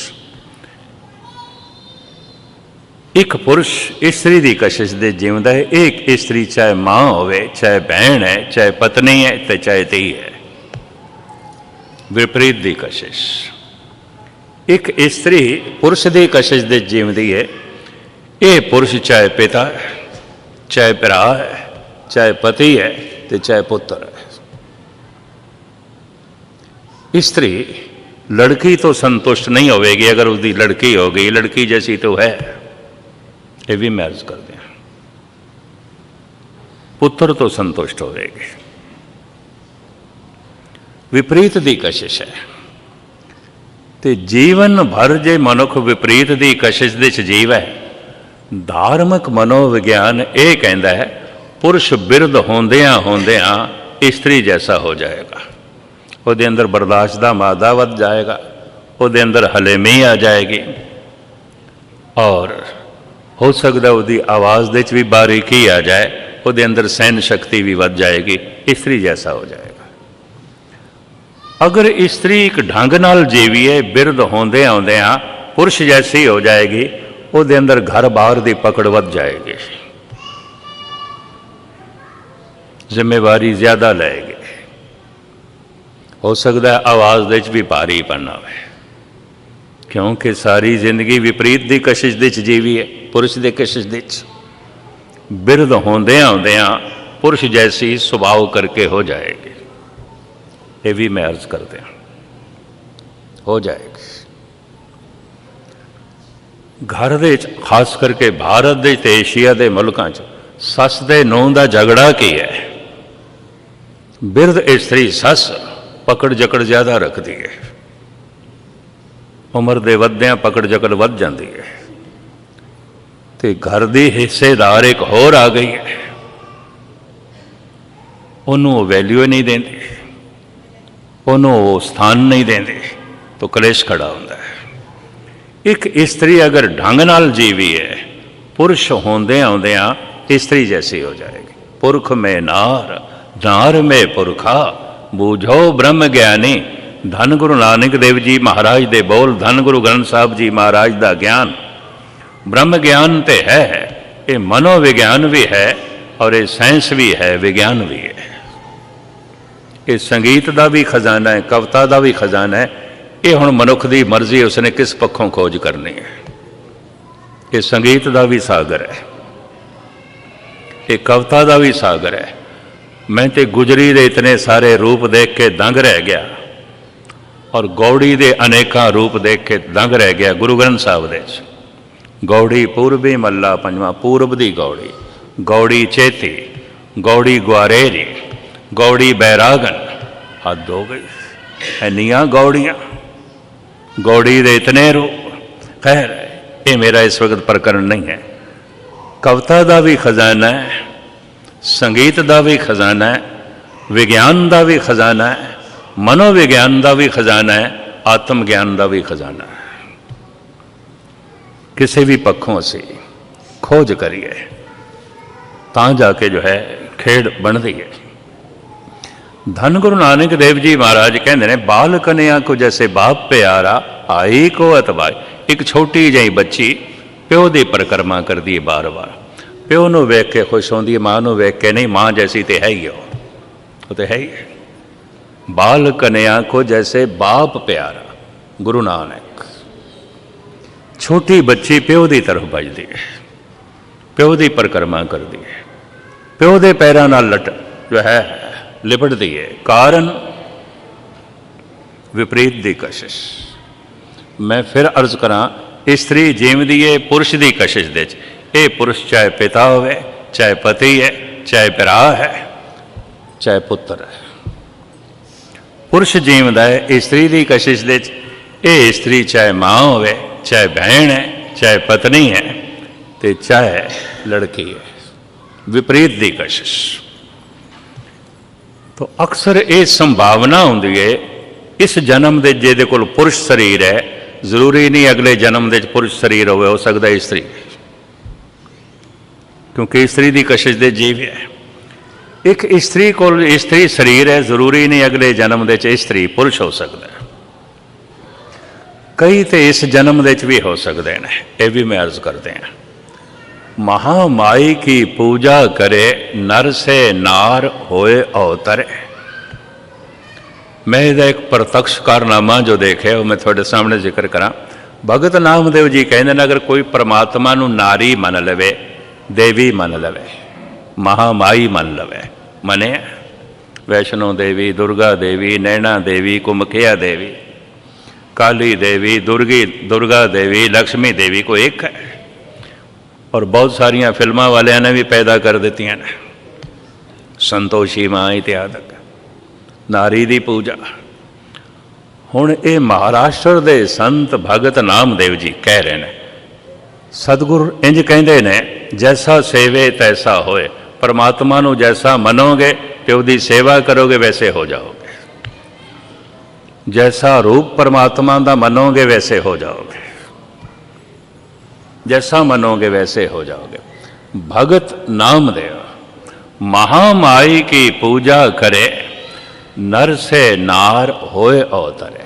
एक पुरुष स्त्री की कशिश दे जीवता है, एक स्त्री चाहे माँ होवे, चाहे बहन है, चाहे पत्नी है, तो चाहे धी है। विपरीत की कशिश। एक स्त्री पुरुष की कशिश दे जीवती है, ये पुरुष चाहे पिता है, चाहे भरा है, चाहे पति है, तो चाहे पुत्र है। स्त्री लड़की तो संतुष्ट नहीं होगी, अगर उसकी लड़की हो गई, लड़की जैसी तो है, ये भी मैरिज कर दें। पुत्र तो संतुष्ट होगी। विपरीत की कशिश है। तो जीवन भर जे मनुख विपरीत की कशिश दे जीव है, धार्मिक मनोविज्ञान ये कहता है पुरुष बिरध होंदियां होंदियां स्त्री जैसा हो जाएगा। उसके अंदर बर्दाश्त का मादा वध जाएगा, उसके अंदर हलेमी आ जाएगी, और हो सकता उसकी आवाज़ दे भी बारीकी आ जाए, ਉਹਦੇ ਅੰਦਰ ਸਹਿਨ ਸ਼ਕਤੀ ਵੀ ਵੱਧ ਜਾਏਗੀ, ਇਸਤਰੀ ਜੈਸਾ ਹੋ ਜਾਏਗਾ। ਅਗਰ ਇਸਤਰੀ ਇੱਕ ਢੰਗ ਨਾਲ ਜੀਵੀਏ, ਬਿਰਧ ਹੁੰਦੇ ਆਉਂਦਿਆਂ ਪੁਰਸ਼ ਜੈਸੀ ਹੋ ਜਾਏਗੀ, ਉਹਦੇ ਅੰਦਰ ਘਰ ਬਾਹਰ ਦੀ ਪਕੜ ਵੱਧ ਜਾਏਗੀ, ਜ਼ਿੰਮੇਵਾਰੀ ਜ਼ਿਆਦਾ ਲਏਗੀ। ਹੋ ਸਕਦਾ ਆਵਾਜ਼ ਦੇ 'ਚ ਵੀ ਭਾਰੀਪਨ ਆਵੇ, ਕਿਉਂਕਿ ਸਾਰੀ ਜ਼ਿੰਦਗੀ ਵਿਪਰੀਤ ਦੀ ਕਸ਼ਿਸ਼ ਦੇ 'ਚ ਜੀਵੀ ਹੈ, ਪੁਰਸ਼ ਦੇ ਕਸ਼ਿਸ਼ ਦੇ 'ਚ। ਬਿਰਧ ਹੁੰਦਿਆਂ ਆਉਂਦਿਆਂ ਪੁਰਸ਼ ਜੈਸੀ ਸੁਭਾਅ ਕਰਕੇ ਹੋ ਜਾਏਗੀ। ਇਹ ਵੀ ਮੈਂ ਅਰਜ਼ ਕਰਦੇ ਹਾਂ, ਹੋ ਜਾਏਗੀ। ਘਰ ਦੇ 'ਚ ਖਾਸ ਕਰਕੇ ਭਾਰਤ ਦੇ ਤੇ ਏਸ਼ੀਆ ਦੇ ਮੁਲਕਾਂ 'ਚ ਸੱਸ ਦੇ ਨੂੰਹ ਦਾ ਝਗੜਾ ਕੀ ਹੈ? ਬਿਰਧ ਇਸਤਰੀ ਸੱਸ ਪਕੜ ਜਕੜ ਜ਼ਿਆਦਾ ਰੱਖਦੀ ਹੈ, ਉਮਰ ਦੇ ਵੱਧਦਿਆਂ ਪਕੜ ਜਕੜ ਵੱਧ ਜਾਂਦੀ ਹੈ, ਤੇ ਘਰ ਦੀ ਹਿੱਸੇਦਾਰ ਇੱਕ ਹੋਰ ਆ ਗਈ ਹੈ, ਉਹਨੂੰ ਉਹ ਵੈਲਿਊ ਨਹੀਂ ਦਿੰਦੀ, ਉਹਨੂੰ ਉਹ ਸਥਾਨ ਨਹੀਂ ਦਿੰਦੇ, ਤਾਂ ਕਲੇਸ਼ ਖੜਾ ਹੁੰਦਾ ਹੈ। ਇੱਕ ਇਸਤਰੀ ਅਗਰ ਢੰਗ ਨਾਲ ਜੀਵੀ ਹੈ, ਪੁਰਸ਼ ਹੁੰਦੇ ਆਉਂਦਿਆਂ ਇਸਤਰੀ ਜੈਸੀ ਹੋ ਜਾਏਗੀ। ਪੁਰਖ ਮੈਂ ਨਾਰ, ਨਾਰ ਮੈਂ ਪੁਰਖਾ, ਬੂਝੋ ਬ੍ਰਹਮ ਗਿਆਨੀ। ਧੰਨ ਗੁਰੂ ਨਾਨਕ ਦੇਵ ਜੀ ਮਹਾਰਾਜ ਦੇ ਬੋਲ, ਧੰਨ ਗੁਰੂ ਗ੍ਰੰਥ ਸਾਹਿਬ ਜੀ ਮਹਾਰਾਜ ਦਾ ਗਿਆਨ। ਬ੍ਰਹਮ ਗਿਆਨ ਤੇ ਹੈ, ਇਹ ਮਨੋਵਿਗਿਆਨ ਵੀ ਹੈ, ਔਰ ਇਹ ਸਾਇੰਸ ਵੀ ਹੈ, ਵਿਗਿਆਨ ਵੀ ਹੈ। ਇਹ ਸੰਗੀਤ ਦਾ ਵੀ ਖਜ਼ਾਨਾ ਹੈ, ਕਵਿਤਾ ਦਾ ਵੀ ਖਜ਼ਾਨਾ ਹੈ। ਇਹ ਹੁਣ ਮਨੁੱਖ ਦੀ ਮਰਜ਼ੀ, ਉਸਨੇ ਕਿਸ ਪੱਖੋਂ ਖੋਜ ਕਰਨੀ ਹੈ। ਇਹ ਸੰਗੀਤ ਦਾ ਵੀ ਸਾਗਰ ਹੈ, ਇਹ ਕਵਿਤਾ ਦਾ ਵੀ ਸਾਗਰ ਹੈ। ਮੈਂ ਤੇ ਗੁਜਰੀ ਦੇ ਇਤਨੇ ਸਾਰੇ ਰੂਪ ਦੇਖ ਕੇ ਦੰਗ ਰਹਿ ਗਿਆ, ਔਰ ਗੌੜੀ ਦੇ ਅਨੇਕਾਂ ਰੂਪ ਦੇਖ ਕੇ ਦੰਗ ਰਹਿ ਗਿਆ। ਗੁਰੂ ਗ੍ਰੰਥ ਸਾਹਿਬ ਦੇ 'ਚ ਗੌੜੀ ਪੂਰਬੀ ਮੱਲਾ ਪੰਜਵਾਂ, ਪੂਰਬ ਦੀ ਗੌੜੀ, ਗੌੜੀ ਚੇਤੀ, ਗੌੜੀ ਗੁਆਰੇਰੀ, ਗੌੜੀ ਬੈਰਾਗਨ। ਹੱਦ ਹੋ ਗਈ, ਇੰਨੀਆਂ ਗੌੜੀਆਂ, ਗੌੜੀ ਦੇ ਇਤਨੇ ਰੂਪ। ਖੈਰ, ਇਹ ਮੇਰਾ ਇਸ ਵਕਤ ਪ੍ਰਕਰਨ ਨਹੀਂ ਹੈ। ਕਵਿਤਾ ਦਾ ਵੀ ਖਜ਼ਾਨਾ ਹੈ, ਸੰਗੀਤ ਦਾ ਵੀ ਖਜ਼ਾਨਾ ਹੈ, ਵਿਗਿਆਨ ਦਾ ਵੀ ਖਜ਼ਾਨਾ ਹੈ, ਮਨੋਵਿਗਿਆਨ ਦਾ ਵੀ ਖਜ਼ਾਨਾ ਹੈ, ਆਤਮ ਗਿਆਨ ਦਾ ਵੀ ਖਜ਼ਾਨਾ ਹੈ। ਕਿਸੇ ਵੀ ਪੱਖੋਂ ਅਸੀਂ ਖੋਜ ਕਰੀਏ ਤਾਂ ਜਾ ਕੇ ਜੋ ਹੈ ਖੇਡ ਬਣਦੀ ਹੈ। ਧੰਨ ਗੁਰੂ ਨਾਨਕ ਦੇਵ ਜੀ ਮਹਾਰਾਜ ਕਹਿੰਦੇ ਨੇ, ਬਾਲ ਕਨਿਆ ਕੋ ਜੈਸੇ ਬਾਪ ਪਿਆਰਾ, ਆਈ ਕੋ ਅਤਵਾਈ। ਇੱਕ ਛੋਟੀ ਜਿਹੀ ਬੱਚੀ ਪਿਓ ਦੀ ਪਰਿਕਰਮਾ ਕਰਦੀ ਹੈ ਬਾਰ-ਬਾਰ, ਪਿਓ ਨੂੰ ਵੇਖ ਕੇ ਖੁਸ਼ ਹੁੰਦੀ ਹੈ, ਮਾਂ ਨੂੰ ਵੇਖ ਕੇ ਨਹੀਂ। ਮਾਂ ਜੈਸੀ ਤੇ ਹੈ ਹੀ, ਉਹ ਤੇ ਹੈ ਹੀ ਹੈ। ਬਾਲ ਕਨਿਆ ਕੋ ਜੈਸੇ ਬਾਪ ਪਿਆਰਾ, ਗੁਰੂ ਨਾਨਕ। ਛੋਟੀ ਬੱਚੀ ਪਿਓ ਦੀ ਤਰਫ ਭਜਦੀ ਹੈ, ਪਿਓ ਦੀ ਪਰਿਕਰਮਾ ਕਰਦੀ ਹੈ, ਪਿਓ ਦੇ ਪੈਰਾਂ ਨਾਲ ਜੋ ਹੈ ਲਿਪਟਦੀ ਹੈ। ਕਾਰਨ ਵਿਪਰੀਤ ਦੀ ਕਸ਼ਿਸ਼। ਮੈਂ ਫਿਰ ਅਰਜ਼ ਕਰਾਂ, ਇਸਤਰੀ ਜੀਵਦੀ ਹੈ ਪੁਰਸ਼ ਦੀ ਕਸ਼ਿਸ਼ ਦੇ 'ਚ। ਇਹ ਪੁਰਸ਼ ਚਾਹੇ ਪਿਤਾ ਹੋਵੇ, ਚਾਹੇ ਪਤੀ ਹੈ, ਚਾਹੇ ਭਰਾ ਹੈ, ਚਾਹੇ ਪੁੱਤਰ ਹੈ। ਪੁਰਸ਼ ਜੀਵਦਾ ਹੈ ਇਸਤਰੀ ਦੀ ਕਸ਼ਿਸ਼ ਦੇ 'ਚ। ਇਹ ਇਸਤਰੀ ਚਾਹੇ ਮਾਂ ਹੋਵੇ, ਚਾਹੇ ਭੈਣ ਹੈ, ਚਾਹੇ ਪਤਨੀ ਹੈ, ਤੇ ਚਾਹੇ ਲੜਕੀ ਹੈ। ਵਿਪਰੀਤ ਦੀ ਕਸ਼ਿਸ਼। ਤਾਂ ਅਕਸਰ ਇਹ ਸੰਭਾਵਨਾ ਹੁੰਦੀ ਹੈ, ਇਸ ਜਨਮ ਦੇ ਜਿਹਦੇ ਕੋਲ ਪੁਰਸ਼ ਸਰੀਰ ਹੈ, ਜ਼ਰੂਰੀ ਨਹੀਂ ਅਗਲੇ ਜਨਮ ਦੇ 'ਚ ਪੁਰਸ਼ ਸਰੀਰ ਹੋਵੇ, ਹੋ ਸਕਦਾ ਇਸਤਰੀ, ਕਿਉਂਕਿ ਇਸਤਰੀ ਦੀ ਕਸ਼ਿਸ਼ ਦੇ ਜੀਵ ਹੈ। ਇੱਕ ਇਸਤਰੀ ਕੋਲ ਇਸਤਰੀ ਸਰੀਰ ਹੈ, ਜ਼ਰੂਰੀ ਨਹੀਂ ਅਗਲੇ ਜਨਮ ਦੇ 'ਚ ਇਸਤਰੀ ਪੁਰਸ਼ ਹੋ ਸਕਦਾ। ਕਈ ਤੇ ਇਸ ਜਨਮ ਦੇ 'ਚ ਵੀ ਹੋ ਸਕਦੇ ਨੇ। ਇਹ ਵੀ ਮੈਂ ਅਰਜ਼ ਕਰਦੇ ਹਾਂ। ਮਹਾਮਾਈ ਕੀ ਪੂਜਾ ਕਰੇ, ਨਰ ਸੇ ਨਾਰ ਹੋਏ ਅਵਤਰੇ। ਮੈਂ ਇਹਦਾ ਇੱਕ ਪ੍ਰਤੱਖ ਕਾਰਨਾਮਾ ਜੋ ਦੇਖਿਆ ਉਹ ਮੈਂ ਤੁਹਾਡੇ ਸਾਹਮਣੇ ਜ਼ਿਕਰ ਕਰਾਂ। ਭਗਤ ਨਾਮਦੇਵ ਜੀ ਕਹਿੰਦੇ ਨੇ, ਅਗਰ ਕੋਈ ਪਰਮਾਤਮਾ ਨੂੰ ਨਾਰੀ ਮੰਨ ਲਵੇ, ਦੇਵੀ ਮੰਨ ਲਵੇ, ਮਹਾਮਾਈ ਮੰਨ ਲਵੇ, ਮੰਨੇ ਵੈਸ਼ਨੋ ਦੇਵੀ, ਦੁਰਗਾ ਦੇਵੀ, ਨੈਣਾ ਦੇਵੀ, ਕੁਮਖਿਆ ਦੇਵੀ, ਕਾਲੀ ਦੇਵੀ, ਦੁਰਗਾ ਦੇਵੀ, ਲక్ష్ਮੀ ਦੇਵੀ ਕੋਈ ਇੱਕ ਹੈ। ਔਰ ਬਹੁਤ ਸਾਰੀਆਂ ਫਿਲਮਾਂ ਵਾਲਿਆਂ ਨੇ ਵੀ ਪੈਦਾ ਕਰ ਦਿੱਤੀਆਂ ਨੇ, ਸੰਤੋਸ਼ੀ ਮਾਂ ਇਤਿਆਦਿਕ, ਨਾਰੀ ਦੀ ਪੂਜਾ। ਹੁਣ ਇਹ ਮਹਾਰਾਸ਼ਟਰ ਦੇ ਸੰਤ ਭਗਤ ਨਾਮਦੇਵ ਜੀ ਕਹਿ ਰਹੇ ਨੇ, ਸਤਿਗੁਰ ਇੰਜ ਕਹਿੰਦੇ ਨੇ, ਜੈਸਾ ਸੇਵੇ ਤੈਸਾ ਹੋਏ। ਪਰਮਾਤਮਾ ਨੂੰ ਜੈਸਾ ਮੰਨੋਗੇ ਤੇ ਉਹਦੀ ਸੇਵਾ ਕਰੋਗੇ ਵੈਸੇ ਹੋ ਜਾਓਗੇ। ਜੈਸਾ ਰੂਪ ਪਰਮਾਤਮਾ ਦਾ ਮੰਨੋਗੇ ਵੈਸੇ ਹੋ ਜਾਓਗੇ, ਜੈਸਾ ਮੰਨੋਗੇ ਵੈਸੇ ਹੋ ਜਾਓਗੇ। ਭਗਤ ਨਾਮਦੇਵ महामाई की पूजा करे, नर से नार होए अवतरे।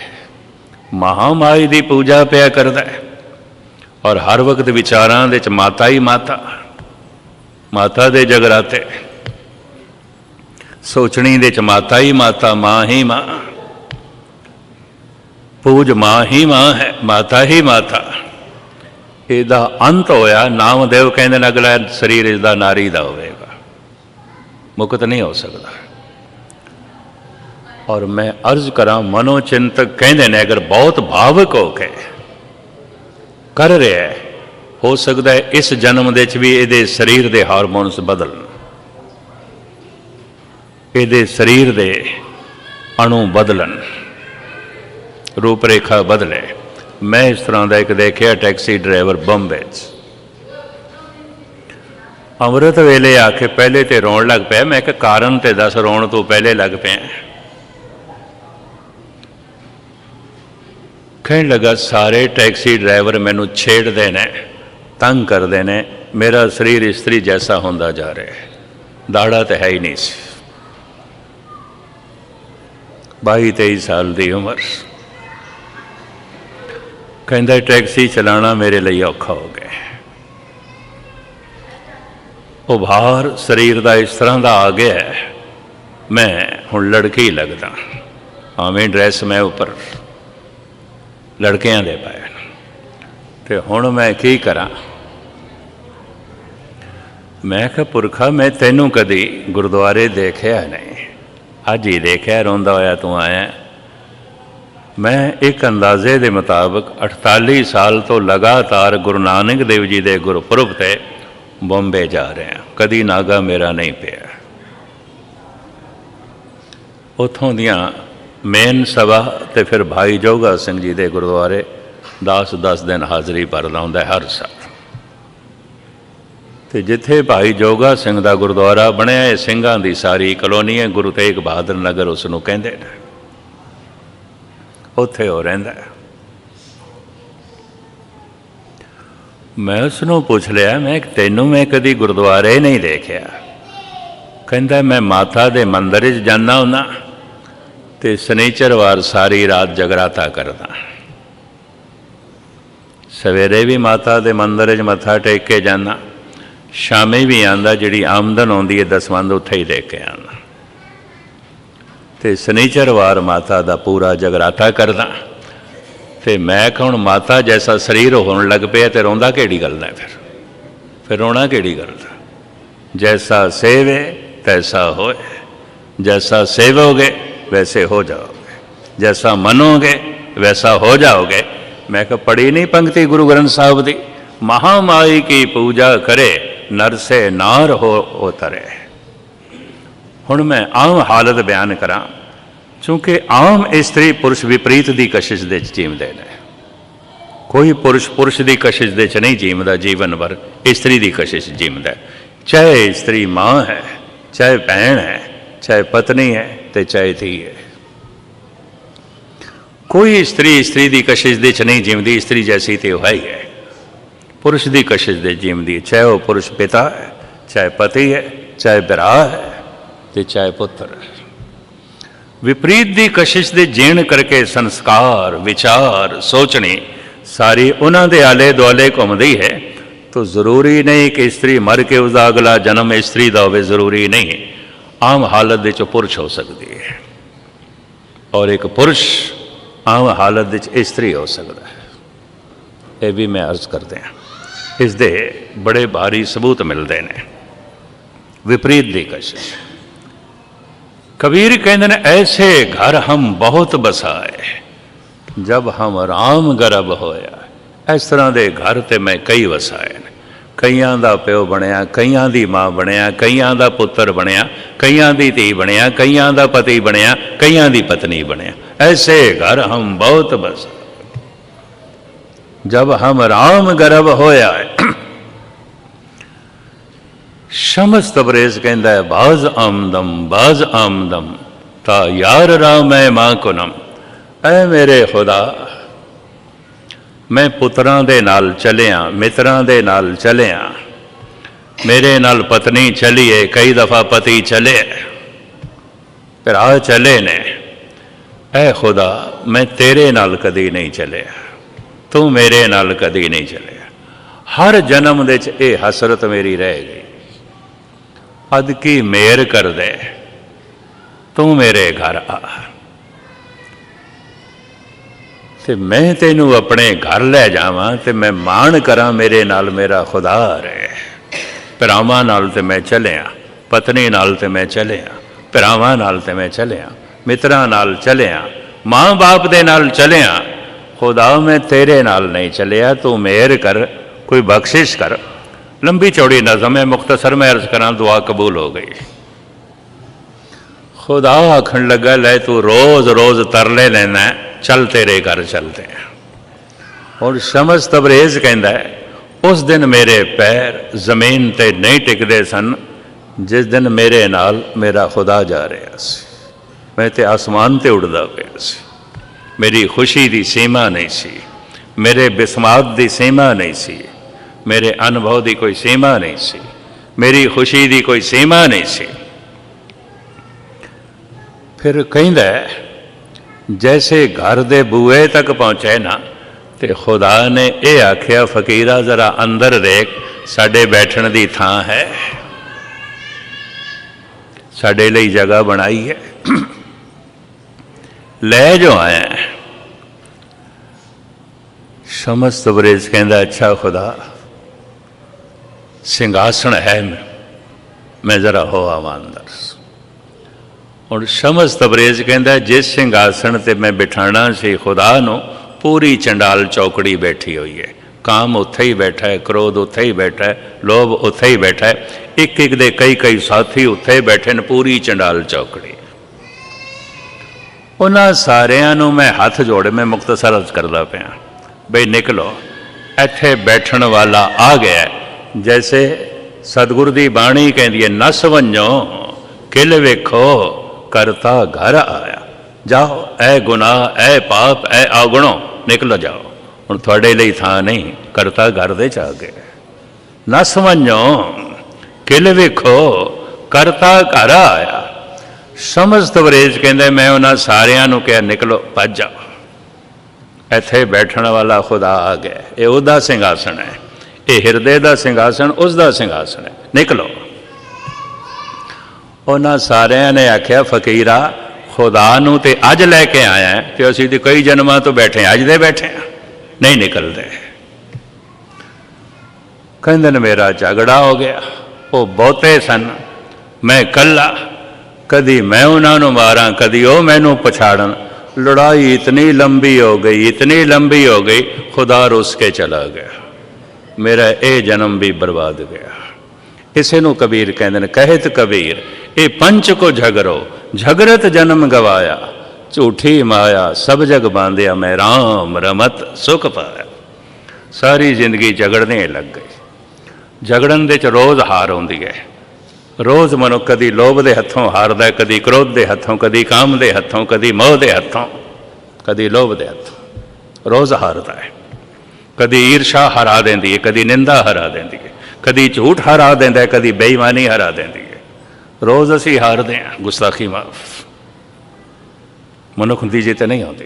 महामाई की पूजा पिया करदा है और हर वक्त विचारां दे च माता ही माता, माता दे जगराते, सोचनी दे च माता ही माता, माँ ही माँ, पूज माँ ही माँ है, माता ही माता। ਇਹਦਾ अंत होया, नामदेव कहते हैं अगला शरीर इसका नारी का होगा, मुक्त नहीं हो सकता। और मैं अर्ज करा, मनोचिंतक कहते हैं अगर बहुत भावुक होके कर रहा है, हो सकता है इस जन्म दे भी ये शरीर के हारमोनस बदलन, ये शरीर के अणु बदलन, रूपरेखा बदले। मैं इस तरह का एक देखा टैक्सी ड्राइवर बंबे अमृत वेले आके पहले तो रोन लग पाया। मैं कारण तो दस, रोन तो पहले लग पे। कहने लगा सारे टैक्सी ड्राइवर मैनू छेड़ते ने, तंग करते हैं, मेरा शरीर इस्त्री जैसा होंदा जा रहा है, दाड़ा तो है ही नहीं सी, 22-23 साल की उम्र। कहता टैक्सी चलाना मेरे लिए औखा हो गया, वो भार शरीर का इस तरह का आ गया है, मैं हुण लड़के ही लगदा। आवें ड्रैस मैं उपर लड़कियां दे पाए, तो हुण मैं की करा। मैं कहा पुरखा मैं तैनू कदी गुरुद्वारे देखा नहीं, अज ही देखा रोंदा होया तू आया। मैं एक अंदाजे के मुताबिक 48 साल तो लगातार गुरु नानक देव जी के गुरपुरब ते बॉम्बे जा रहे हैं, कदी नागा मेरा नहीं पिया। उतों दियाँ मेन सभा तो फिर भाई जोगा सिंह जी के गुरुद्वारे 10-10 दिन हाज़री भरदा हुंदा हर साल। तो जिथे भाई जोगा सिंह का गुरुद्वारा बनया है, सिंघां की सारी कलोनी है, गुरु तेग बहादुर नगर उसनूं कहंदे ने, उत्थे हो रहिंदा है। मैं उसनों पूछ लिया, मैं तैनू मैं कदी गुरुद्वारे नहीं देखा। कहता मैं माता दे मंदिर च जाना हुंदा ते शनिचरवार सारी रात जगराता करदा, सवेरे भी माता दे मंदिर च मत्था टेक के जाना, शामी भी आंदा, जिहड़ी आमदन आउंदी है दसवंध उत्थे ही दे के आना, ते शनिचरवार माता दा पूरा जगराता करदा। ते मैं हुण माता जैसा शरीर होने लग पे तो रोंदा किहड़ी गल है, फिर रोना किहड़ी गल है। जैसा सेवे तैसा होए, जैसा सेवोगे वैसे हो जाओगे, जैसा मनोगे वैसा हो जाओगे। मैं कहा पढ़ी नहीं पंक्ति गुरु ग्रंथ साहब दी, महामाई की पूजा करे, नर से नार हो उतरे। हुण मैं आम हालत बयान करा, क्योंकि आम स्त्री पुरुष विपरीत की कशिश दे जीवते हैं। कोई पुरुष पुरुष की कशिश दे नहीं जीवता, जीवन भर स्त्री की कशिश जीवता है। चाहे स्त्री माँ है, चाहे भैन है, चाहे पत्नी है, तो चाहे धी है। कोई स्त्री स्त्री की कशिश दे नहीं जीवती, स्त्री जैसी तो है ही है। पुरुष की कशिश दे जीवती, चाहे वह पुरुष पिता है, चाहे पति है, चाहे भरा है, तो चाहे पुत्र है। विपरीत की कशिश दे जीण करके संस्कार विचार सोचनी सारी उन्होंने दे आले दुआले घूमती है। तो जरूरी नहीं कि स्त्री मर के उसका अगला जन्म स्त्री का हो, जरूरी नहीं, आम हालत दे चो पुरुष हो सकती है और एक पुरुष आम हालत दे च स्त्री हो सकता है। ये भी मैं अर्ज करते हैं, इसके बड़े भारी सबूत मिलते हैं। विपरीत की कशिश, कबीर कहते हैं ऐसे घर हम बहुत बसाए, जब हम राम गर्भ होया। इस तरह के घर तो मैं कई वसाए, कईयां दा प्यो बनया, कईयां दी माँ बनया, कईयां दा पुत्र बनया, कईयां दी धी बनया, कईयां दा पति बनया, कईयां दी पत्नी बनया। ऐसे घर हम बहुत बसाए, जब हम राम गर्भ होया। शमस तबरेज कहता है बाज आमदम ता यार राम मैं मां कुनम। ऐ मेरे खुदा, मैं पुत्रां दे नाल चलिया, मित्रां दे नाल चलिया, मेरे नाल पत्नी चली है, कई दफ़ा पति चले, भरा चले ने। ऐ खुदा मैं तेरे नाल कदी नहीं चलिया, तू मेरे नाल कदी नहीं चलिया। हर जन्म दे च ये हसरत मेरी रह गई, अद की मेहर कर दे, तू मेरे घर आ ते मैं तेनू अपने घर ले जावां ते मैं माण करा मेरे नाल मेरा खुदा रहे। भरावां नाल ते मैं चलिया, पत्नी नाल ते मैं चलिया, भरावां नाल ते मैं चलिया, मित्रां नाल चलिया, माँ बाप दे नाल चलिया। खुदा मैं तेरे नाल नहीं चलिया, तू मेहर कर, कोई बख्शिश कर। लंबी चौड़ी नज़म है, मुख्तसर में अर्ज करा, दुआ कबूल हो गई। खुदा आखन लगा, ले तू रोज़ रोज़ तरले लेना, चल तेरे घर चलते हैं। और शमस तबरेज़ कहता है, उस दिन मेरे पैर जमीन ते नहीं टिकते सन जिस दिन मेरे नाल मेरा खुदा जा रहा सी। मैं ते आसमान ते उड़दा पिया सी, मेरी खुशी की सीमा नहीं सी, मेरे बिस्मात की सीमा नहीं सी, मेरे अनुभव की कोई सीमा नहीं सी, मेरी खुशी की कोई सीमा नहीं सी। फिर कहंदा जैसे घर दे बूए तक पहुँचे ना, तो खुदा ने यह आख्या, फकीरा जरा अंदर देख, साडे बैठण की थां है, साडे लिए जगह बनाई है, ले जो आया। शमस तबरेज़ कहंदा, अच्छा खुदा सिंघासन है, मैं जरा हो आवां अंदर। और शमस तबरेज़ कहंदा, जिस सिंघासन ते मैं बिठाना सी खुदा नूं, पूरी चंडाल चौकड़ी बैठी हुई है। काम उत्थे ही बैठा है, क्रोध उत्थे ही बैठा है, लोभ उत्थे ही बैठा है, एक एक दे कई कई साथी उत्थे बैठे न, पूरी चंडाल चौकड़ी। उन्हां सारियां नूं मैं हथ जोड़, मैं मुख्तसर अर्ज करदा पिया, बई निकलो, इत्थे बैठण वाला आ गया। जैसे सतगुर दी बाणी कहंदी है, नस वंजो किल वेखो करता घर आया। जाओ ऐ गुनाह, ऐ पाप, ऐ अवगुणो, निकल जाओ, हुण तुहाडे लई थां नहीं, करता घर दे च आ गए। नस वंजो किल वेखो करता घर आया। शमस तबरेज़ कहंदे, मैं उन्हां सारियां नूं कहा, निकलो भज जाओ, इत्थे बैठण वाला खुदा आ गया। ये उहदा सिंघासन है, ये हिरदे दा सिंघासन उसदा सिंघासन है, निकलो। उन्हां सारियां ने आख्या, फकीरा खुदा नूं ते अज लैके आया है, तो असीं ते कई जन्मां तो बैठे, अज दे बैठे हैं, नहीं निकलते। कहंदे ने मेरा झगड़ा हो गया, वो बहुते सन, मैं कला, कदी मैं उन्होंने मारा, कदी वो मैनू पछाड़न। लड़ाई इतनी लंबी हो गई, इतनी लंबी हो गई, खुदा रुस के चला गया, मेरा ये जन्म भी बर्बाद गया। इसे नू कबीर कहते हैं, कहत कबीर ये पंच को झगरो, झगरत जन्म गवाया, झूठी माया सब जग बांधिया, मैं राम रमत सुख पाया। सारी जिंदगी झगड़ने लग गई। झगड़न दे च रोज़ हार आउंदी है, रोज़ मनुख कदी लोभ के हथों हारदा, कदी क्रोध के हथों, कदी काम के हथों, कदी मोह के हथों, कदी लोभ के हथों, रोज़ हारदा है। कदी ईर्षा हरा देंदी है, कदी निंदा हरा देंदी है, कदी झूठ हरा देंदा है, कदी बेईमानी हरा देंदी है। रोज़ असी हारदे हैं। गुस्ताखी माफ, मनुख दी जित नहीं आती।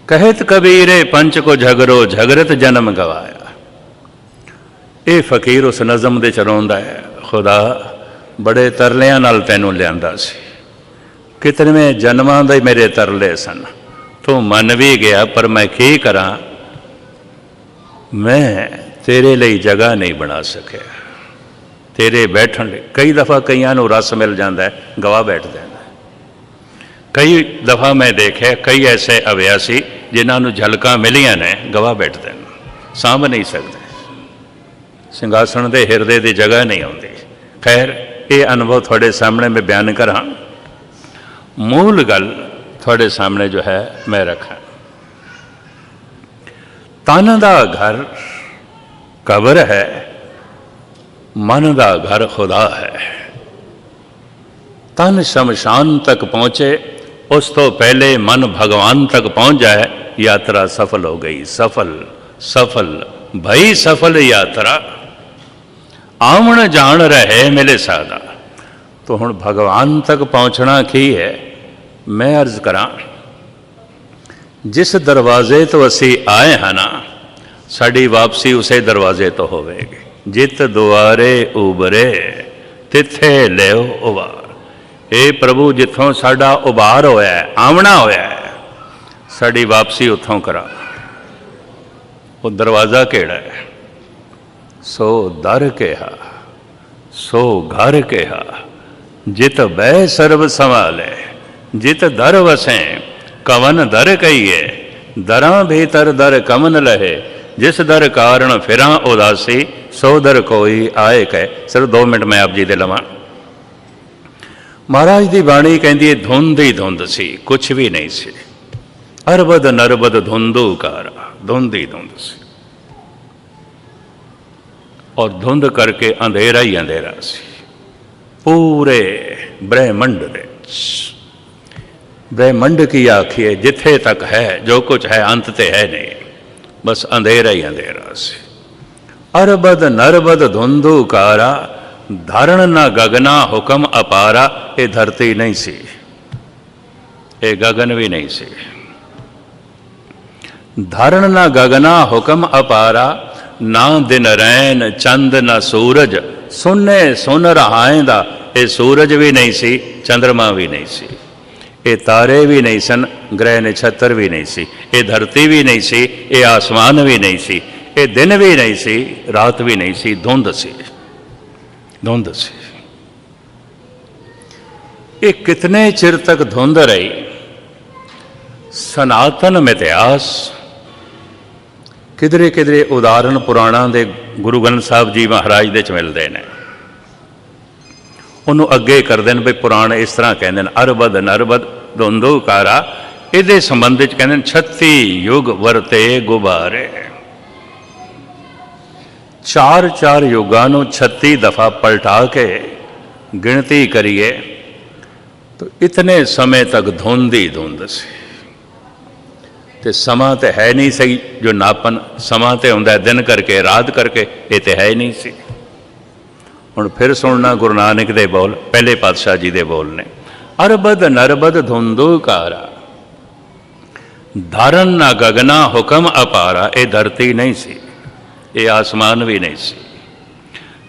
कहत कबीरे पंच को झगरो, झगरत जन्म गवाया। ये फकीर उस नज़म दे च रोंदा है, खुदा बड़े तरलियां नाल तैनूं लिआंदा सी, कितने जन्मां दे मेरे तरले सन, तू मन भी गया, पर मैं की करा, मैं तेरे लिए जगह नहीं बना सकिया, तेरे बैठण लिए। कई दफ़ा कईयां नूं रस मिल जाता है, गवाह बैठ जाता है। कई दफ़ा मैं देखे कई ऐसे अभ्यासी जिन्होंने झलकां मिलियां ने, गवाह बैठते हैं, सांभ नहीं सकते, सिंघासन दे हिरदे की जगह नहीं आती। खैर ये अनुभव थोड़े सामने मैं बयान करा, मूल गल थोड़े सामने जो है मैं रखा। तन दा घर कब्र है, मन दा घर खुदा है। तन शमशान तक पहुँचे, उस तो पहले मन भगवान तक पहुँच जाए, यात्रा सफल हो गई। सफल सफल भई सफल यात्रा। आवन जान रहे मिले सादा। तो हुण भगवान तक पहुँचना की है। मैं अर्ज करा, जिस दरवाजे तो असी आए हैं ना, साड़ी वापसी उसे दरवाजे तो होवेगी। जित दुआरे उबरे तिथे लिओ उबार। हे प्रभु, जिथों साडा उबार होया है, आमना होया है, साड़ी वापसी उथों करा। वो दरवाज़ा केड़ा है? सो दर केहा, सो घर केहा, जित बह सर्व संभाले, जित दर वसें कवन दर कहिए, दरां भीतर दर कमन लहे, जिस दर कारण फिरां उदासी, सो दर कोई आए कह। सिर्फ 2 मिनट मैं आप जी दे लवां। महाराज की बाणी कहती है, धुंध ही धुंध सी, कुछ भी नहीं सी। अरबद नरबद धुंधू कारा, धुंध ही धुंध सी। और धुंध करके अंधेरा ही अंधेरा सी पूरे ब्रह्मंड दे। ब्रह्मंड की आखिए जिथे तक है, जो कुछ है अंत ते है नहीं, बस अंधेरा ही अंधेरा सी। अरबद नरबद धुंधु कारा, धारण न गगना हुक्म अपारा। ये धरती नहीं सी, ये गगन भी नहीं सी। धारण न गगना हुक्म अपारा, ना दिन रैन चंद न सूरज, सुने सुन रहाएंदा। ये सूरज भी नहीं सी, चंद्रमा भी नहीं सी, ये तारे भी नहीं सन, ग्रह नक्षत्र भी नहीं सी, ये धरती भी नहीं सी, ये आसमान भी नहीं सी, ये दिन भी नहीं सी, रात भी नहीं सी, धुंध सी, धुंध सी। ये कितने चिर तक धुंध रही? सनातन मिथ्यास किधरे किधरे उदाहरण पुराणा दे गुरु ग्रंथ साहब जी महाराज दे च मिलते हैं। उन्होंने अगे करते हैं भी पुराण इस तरह कहते हैं, अरबद नरबद धुंधु कारा। ये संबंध कहते हैं 36 युग वरते गुबारे। 4-4 युगों 36 दफा पलटा के गिनती करिए तो इतने समय तक धुंध ही धुंध सी। तो समा तो है नहीं सही जो नापन, समा तो होंदा दिन करके रात करके, ये तो है ही नहीं सी। हुण फिर सुनना गुरु नानक दे बोल, पहले पातशाह जी दे बोल ने, अरबद नरबद धुंधु कारा, धारण न गगना हुक्म अपारा। ये धरती नहीं सी, ये आसमान भी नहीं सी,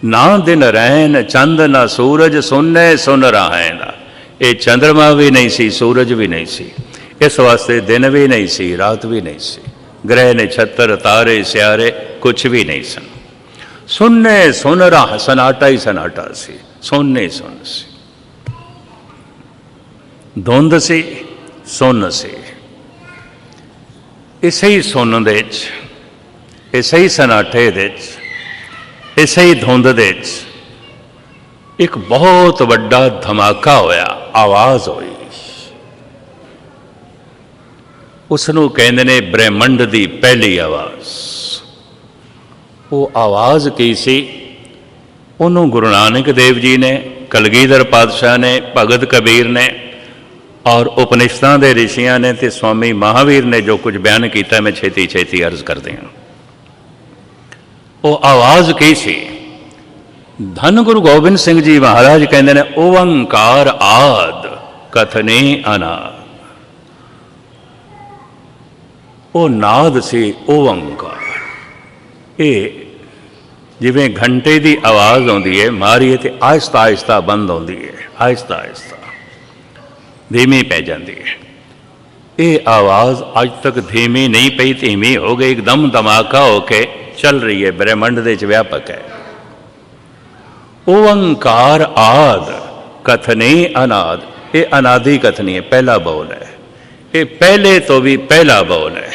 ना दिन रैन चंद ना सूरज, सुने सुन रहाएंदा। ये चंद्रमा भी नहीं सी, सूरज भी नहीं सी, इस वास्ते दिन भी नहीं सी, रात भी नहीं सी, ग्रह नक्षत्र तारे स्यारे कुछ भी नहीं सन। सुनने सुन रहा, सन्नाटा ही सन्नाटा सी, सुनने सुन सी, धुंध सी, सुन सी। इसे ही सुन दे, इसे ही सन्नाटे दे, इसे ही धुंध दे एक बहुत बड़ा धमाका होया, आवाज हुई। उसनू कहते ने ब्रह्मंड की पहली आवाज। वो आवाज़ की सी? उन्होंने गुरु नानक देव जी ने, कलगीधर पातशाह ने, भगत कबीर ने और उपनिषदां दे ऋषियां ने ते स्वामी महावीर ने जो कुछ बयान किया, मैं छेती छेती अर्ज कर दिया। वो आवाज़ की सी? धन गुरु गोबिंद सिंह जी महाराज कहते हैं, ओंकार आद कथने अनाद। वो नाद सी, ओंकार। ये जिवें घंटे की आवाज़ आती है, मारीए तो आहिस्ता आहिस्ता बंद होती है, आहिस्ता आहिस्ता धीमी पै जाती है। ये आवाज़ अज तक धीमी नहीं पई, धीमी हो गई, एकदम धमाका होके चल रही है, ब्रह्मंड दे व्यापक है। ओंकार आद कथने अनाद। ये अनादि कथनी है, पहला बोल है। ये पहले तो भी पहला बोल है,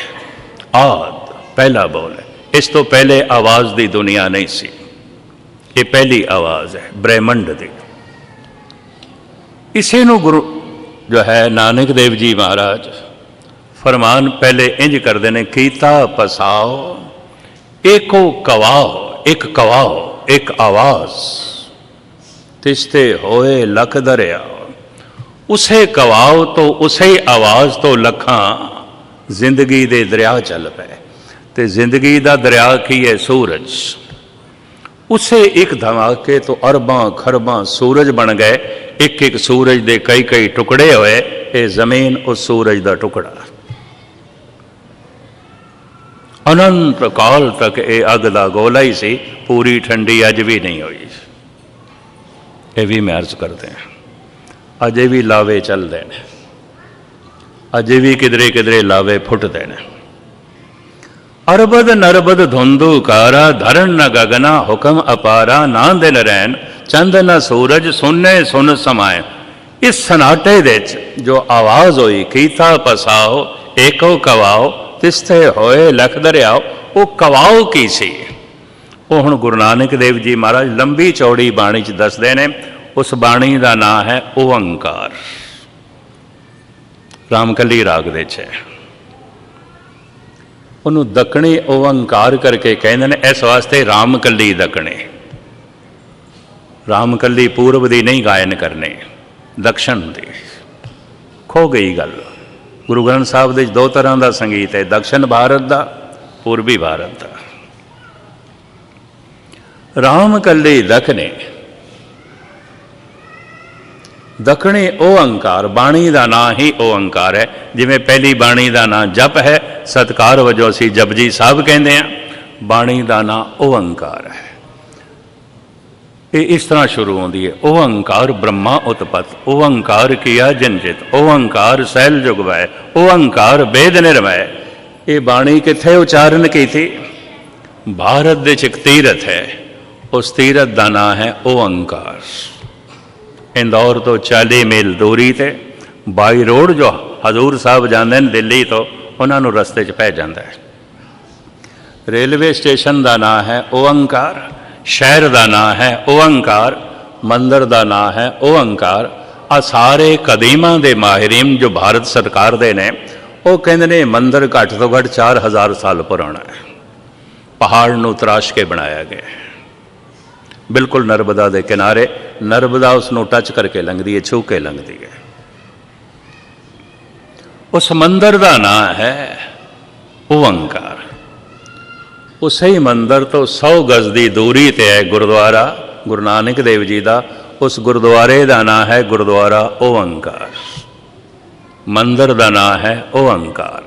आद पहला बोल है। इस तो पहले आवाज़ दी दुनिया नहीं सी, ये पहली आवाज़ है ब्रह्मंड दी। इसे नू गुरु जो है नानक देव जी महाराज फरमान पहले इंज करते हैं, कीता पसाओ एको कवाहो, एक कवाहो एक आवाज़, तिस्ते होए लख दरिया। उसे कवाओ तो उसे आवाज़ तो लखां जिंदगी दे दरिया चल पे। तो जिंदगी का दरिया की है सूरज, उसे एक धमाके तो अरबां खरबां सूरज बन गए, एक एक सूरज दे कई कई टुकड़े होए। ये जमीन उस सूरज का टुकड़ा। अनंत काल तक ये अग का गोला ही सी, पूरी ठंडी अज भी नहीं हुई। ये भी मैं अर्ज करते हैं, अजे भी लावे चलते हैं, अजे भी किधरे किधरे लावे फुटते हैं। अरबद नरबद धुंधुकारा, धरण न गगना हुक्म अपारा, ना दिन रैन चंद न सूरज, सुनने सुन समाए। इस सनाटे दे जो आवाज़ हुई, कीता पसाओ एको कवाओ, तिस्थे होए लख दरियाओ। वो कवाओ की सी, वो हुण गुरु नानक देव जी महाराज लंबी चौड़ी बाणी च दसदे ने। उस बाणी का नाम है ओंकार। रामकली राग दे च उन्होंने दकणी ओंकार करके कहते हैं, इस वास्ते रामकली दकणे। रामकली पूर्व की नहीं गायन करने, दक्षिण की। खो गई गल। गुरु ग्रंथ साहब के दो तरह का संगीत है, दक्षिण भारत का, पूर्वी भारत का। रामकली दखने दखणी ओंकार, बाणी का नाम ही ओंकार है। जिमें पहली बाणी का नाम जप है, सत्कार वजों असीं जपजी साहब कहते हैं, बाणी का नाम ओंकार है। ये इस तरह शुरू होती है, ओंकार ब्रह्मा उत्पत, ओंकार किया जंजित, ओंकार सैल जुगवै, ओंकार वेद निर्मय। ये बाणी कित्थे उच्चारण की थी? भारत दे एक तीरथ है, उस तीरथ का नाम है ओंकार। इंदौर तो 40 मील दूरी ते बाई रोड जो हजूर साहब जाते हैं दिल्ली तो, उन्होंने रस्ते च पै जाता है। रेलवे स्टेशन का नाम है ओंकार, शहर का नाम है ओंकार, मंदिर का नाम है ओंकार। आ सारे कदीमां दे माहिरीन जो भारत सरकार दे ने, वो कहते हैं मंदिर घट तो घट 4000 साल पुराना है। पहाड़ नूं तराश के बनाया गया, बिल्कुल नर्मदा के किनारे। नर्मदा उसनों टच करके लंघदी है, छू के लंघदी है। उस मंदिर का नाम है ओंकार। उस ही मंदिर तो 100 गज की दूरी ते है गुरुद्वारा गुरु नानक देव जी का। उस गुरुद्वारे का नाम है गुरुद्वारा ओंकार। मंदिर का नाम है ओंकार,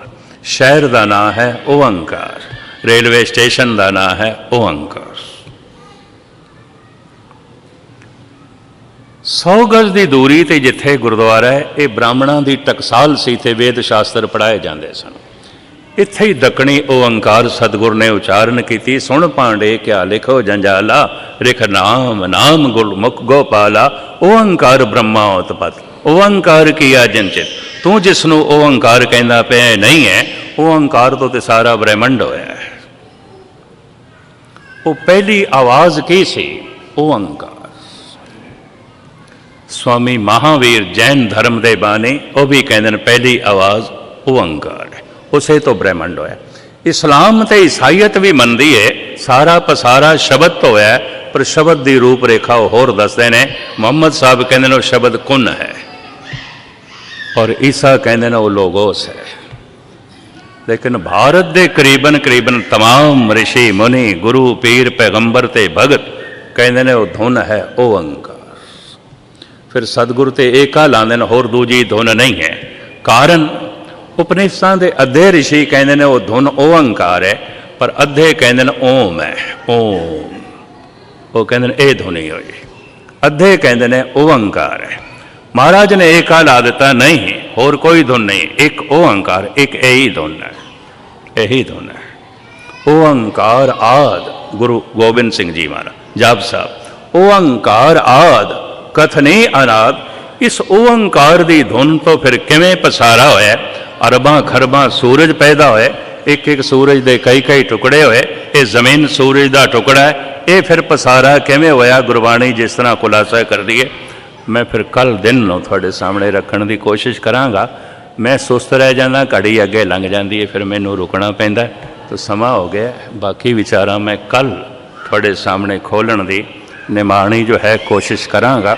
शहर का नाम है ओंकार, रेलवे स्टेशन का नाम है ओंकार। 100 गज की दूरी ते जिथे गुरुद्वारा है, ये ब्राह्मणों की टकसाल सी ते वेद शास्त्र पढ़ाए जाते सन। इत्थे ही दकणी ओंकार सतगुर ने उच्चारण की। सुन पांडे क्या लिखो जंजाला, रिख नाम नाम गुरमुख गोपाला। ओंकार ब्रह्मा उत्पत, ओंकार किया जंचित। तू जिसनों ओंकार कहना पे नहीं है, ओंकार तो सारा ब्रह्मंड होया है। वो पहली आवाज की सी? ओंकार। स्वामी महावीर जैन धर्म के बानी, वह भी कहते हैं पहली आवाज़ ओंकार है, उसे तो ब्रह्मंड होया। इस्लाम तो ईसाईयत भी मनती है सारा पसारा शब्द तो है, पर शब्द की रूप रेखा होर दसते हैं। मुहम्मद साहब कहते हैं शब्द कुन है, और ईसा कहते हैं वो लोगोस है। लेकिन भारत के करीबन करीबन तमाम ऋषि मुनि गुरु पीर पैगंबर ते भगत कहते हैं वो धुन है ओंकार। फिर सतगुरु ते एका लाते हैं, होर दूजी धुन नहीं है। कारण उपनिषदां दे अद्धे ऋषि कहते हैं वो धुन ओंकार है, पर अद्धे कहते हैं ओम है, ओम। वो कहते हैं ये धुन ही होई। अद्धे कहते हैं ओंकार है। महाराज ने एका ला दिता, नहीं होर कोई धुन नहीं, एक ओंकार, एक यही धुन है, यही धुन है। ओंकार आद गुरु गोबिंद सिंह जी महाराज जाप साहब, ओंकार आद कथनी अनाद। इस ओंकार की धुन तो फिर किवें पसारा होया? अरबां खरबां सूरज पैदा होए, एक एक सूरज के कई कई टुकड़े होए। ये जमीन सूरज का टुकड़ा है। ये फिर पसारा किवें होया? गुरबाणी जिस तरह खुलासा कर दी है, मैं फिर कल दिन नूं तुहाडे सामने रखने की कोशिश करांगा। मैं सुस्त रह जाना, घड़ी अगे लंघ जाती है, फिर मैनूं रुकना पैंदा, तो समा हो गया। बाकी विचारा मैं कल तुहाडे सामने खोलण की निमाणी जो है कोशिश करांगा।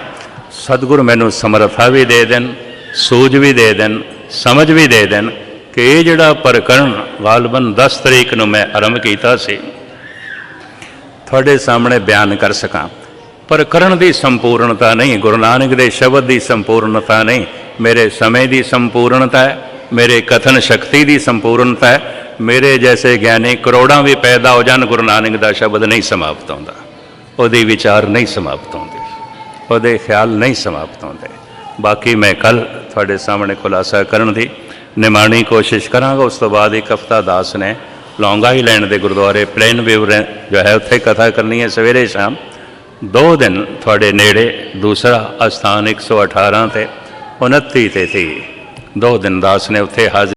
सतगुरु मैनू समर्था भी दे देन, सूझ भी दे देन, समझ भी दे देन कि ये जिहड़ा प्रकरण गालबन 10 तरीक नूं मैं आरंभ कीता सी, ਤੁਹਾਡੇ ਸਾਹਮਣੇ ਬਿਆਨ ਕਰ ਸਕਾਂ। ਪਰ ਕਰਨ ਦੀ ਸੰਪੂਰਨਤਾ ਨਹੀਂ, ਗੁਰੂ ਨਾਨਕ ਦੇ ਸ਼ਬਦ ਦੀ ਸੰਪੂਰਨਤਾ ਨਹੀਂ, ਮੇਰੇ ਸਮੇਂ ਦੀ ਸੰਪੂਰਨਤਾ ਹੈ, ਮੇਰੇ ਕਥਨ ਸ਼ਕਤੀ ਦੀ ਸੰਪੂਰਨਤਾ ਹੈ। ਮੇਰੇ ਜੈਸੇ ਗਿਆਨੀ ਕਰੋੜਾਂ ਵੀ ਪੈਦਾ ਹੋ ਜਾਣ, ਗੁਰੂ ਨਾਨਕ ਦਾ ਸ਼ਬਦ ਨਹੀਂ ਸਮਾਪਤ ਹੁੰਦਾ, ਉਹਦੇ ਵਿਚਾਰ ਨਹੀਂ ਸਮਾਪਤ ਹੁੰਦੇ, ਉਹਦੇ ਖਿਆਲ ਨਹੀਂ ਸਮਾਪਤ ਹੁੰਦੇ। ਬਾਕੀ ਮੈਂ ਕੱਲ੍ਹ ਤੁਹਾਡੇ ਸਾਹਮਣੇ ਖੁਲਾਸਾ ਕਰਨ ਦੀ ਨਿਮਾਣੀ ਕੋਸ਼ਿਸ਼ ਕਰਾਂਗਾ। ਉਸ ਤੋਂ ਬਾਅਦ ਇੱਕ ਹਫ਼ਤਾ ਦਾਸ ਨੇ ਲੌਂਗ ਆਈਲੈਂਡ ਦੇ ਗੁਰਦੁਆਰੇ ਪਲੇਨ ਵਿਊ ਜੋ ਹੈ ਉੱਥੇ ਕਥਾ ਕਰਨੀ ਹੈ ਸਵੇਰੇ ਸ਼ਾਮ। 2 ਦਿਨ ਤੁਹਾਡੇ ਨੇੜੇ ਦੂਸਰਾ ਅਸਥਾਨ 118 ਤੇ 29 ਤੇ 30 2 ਦਿਨ ਦਾਸ ਨੇ ਉੱਥੇ ਹਾਜ਼ਰ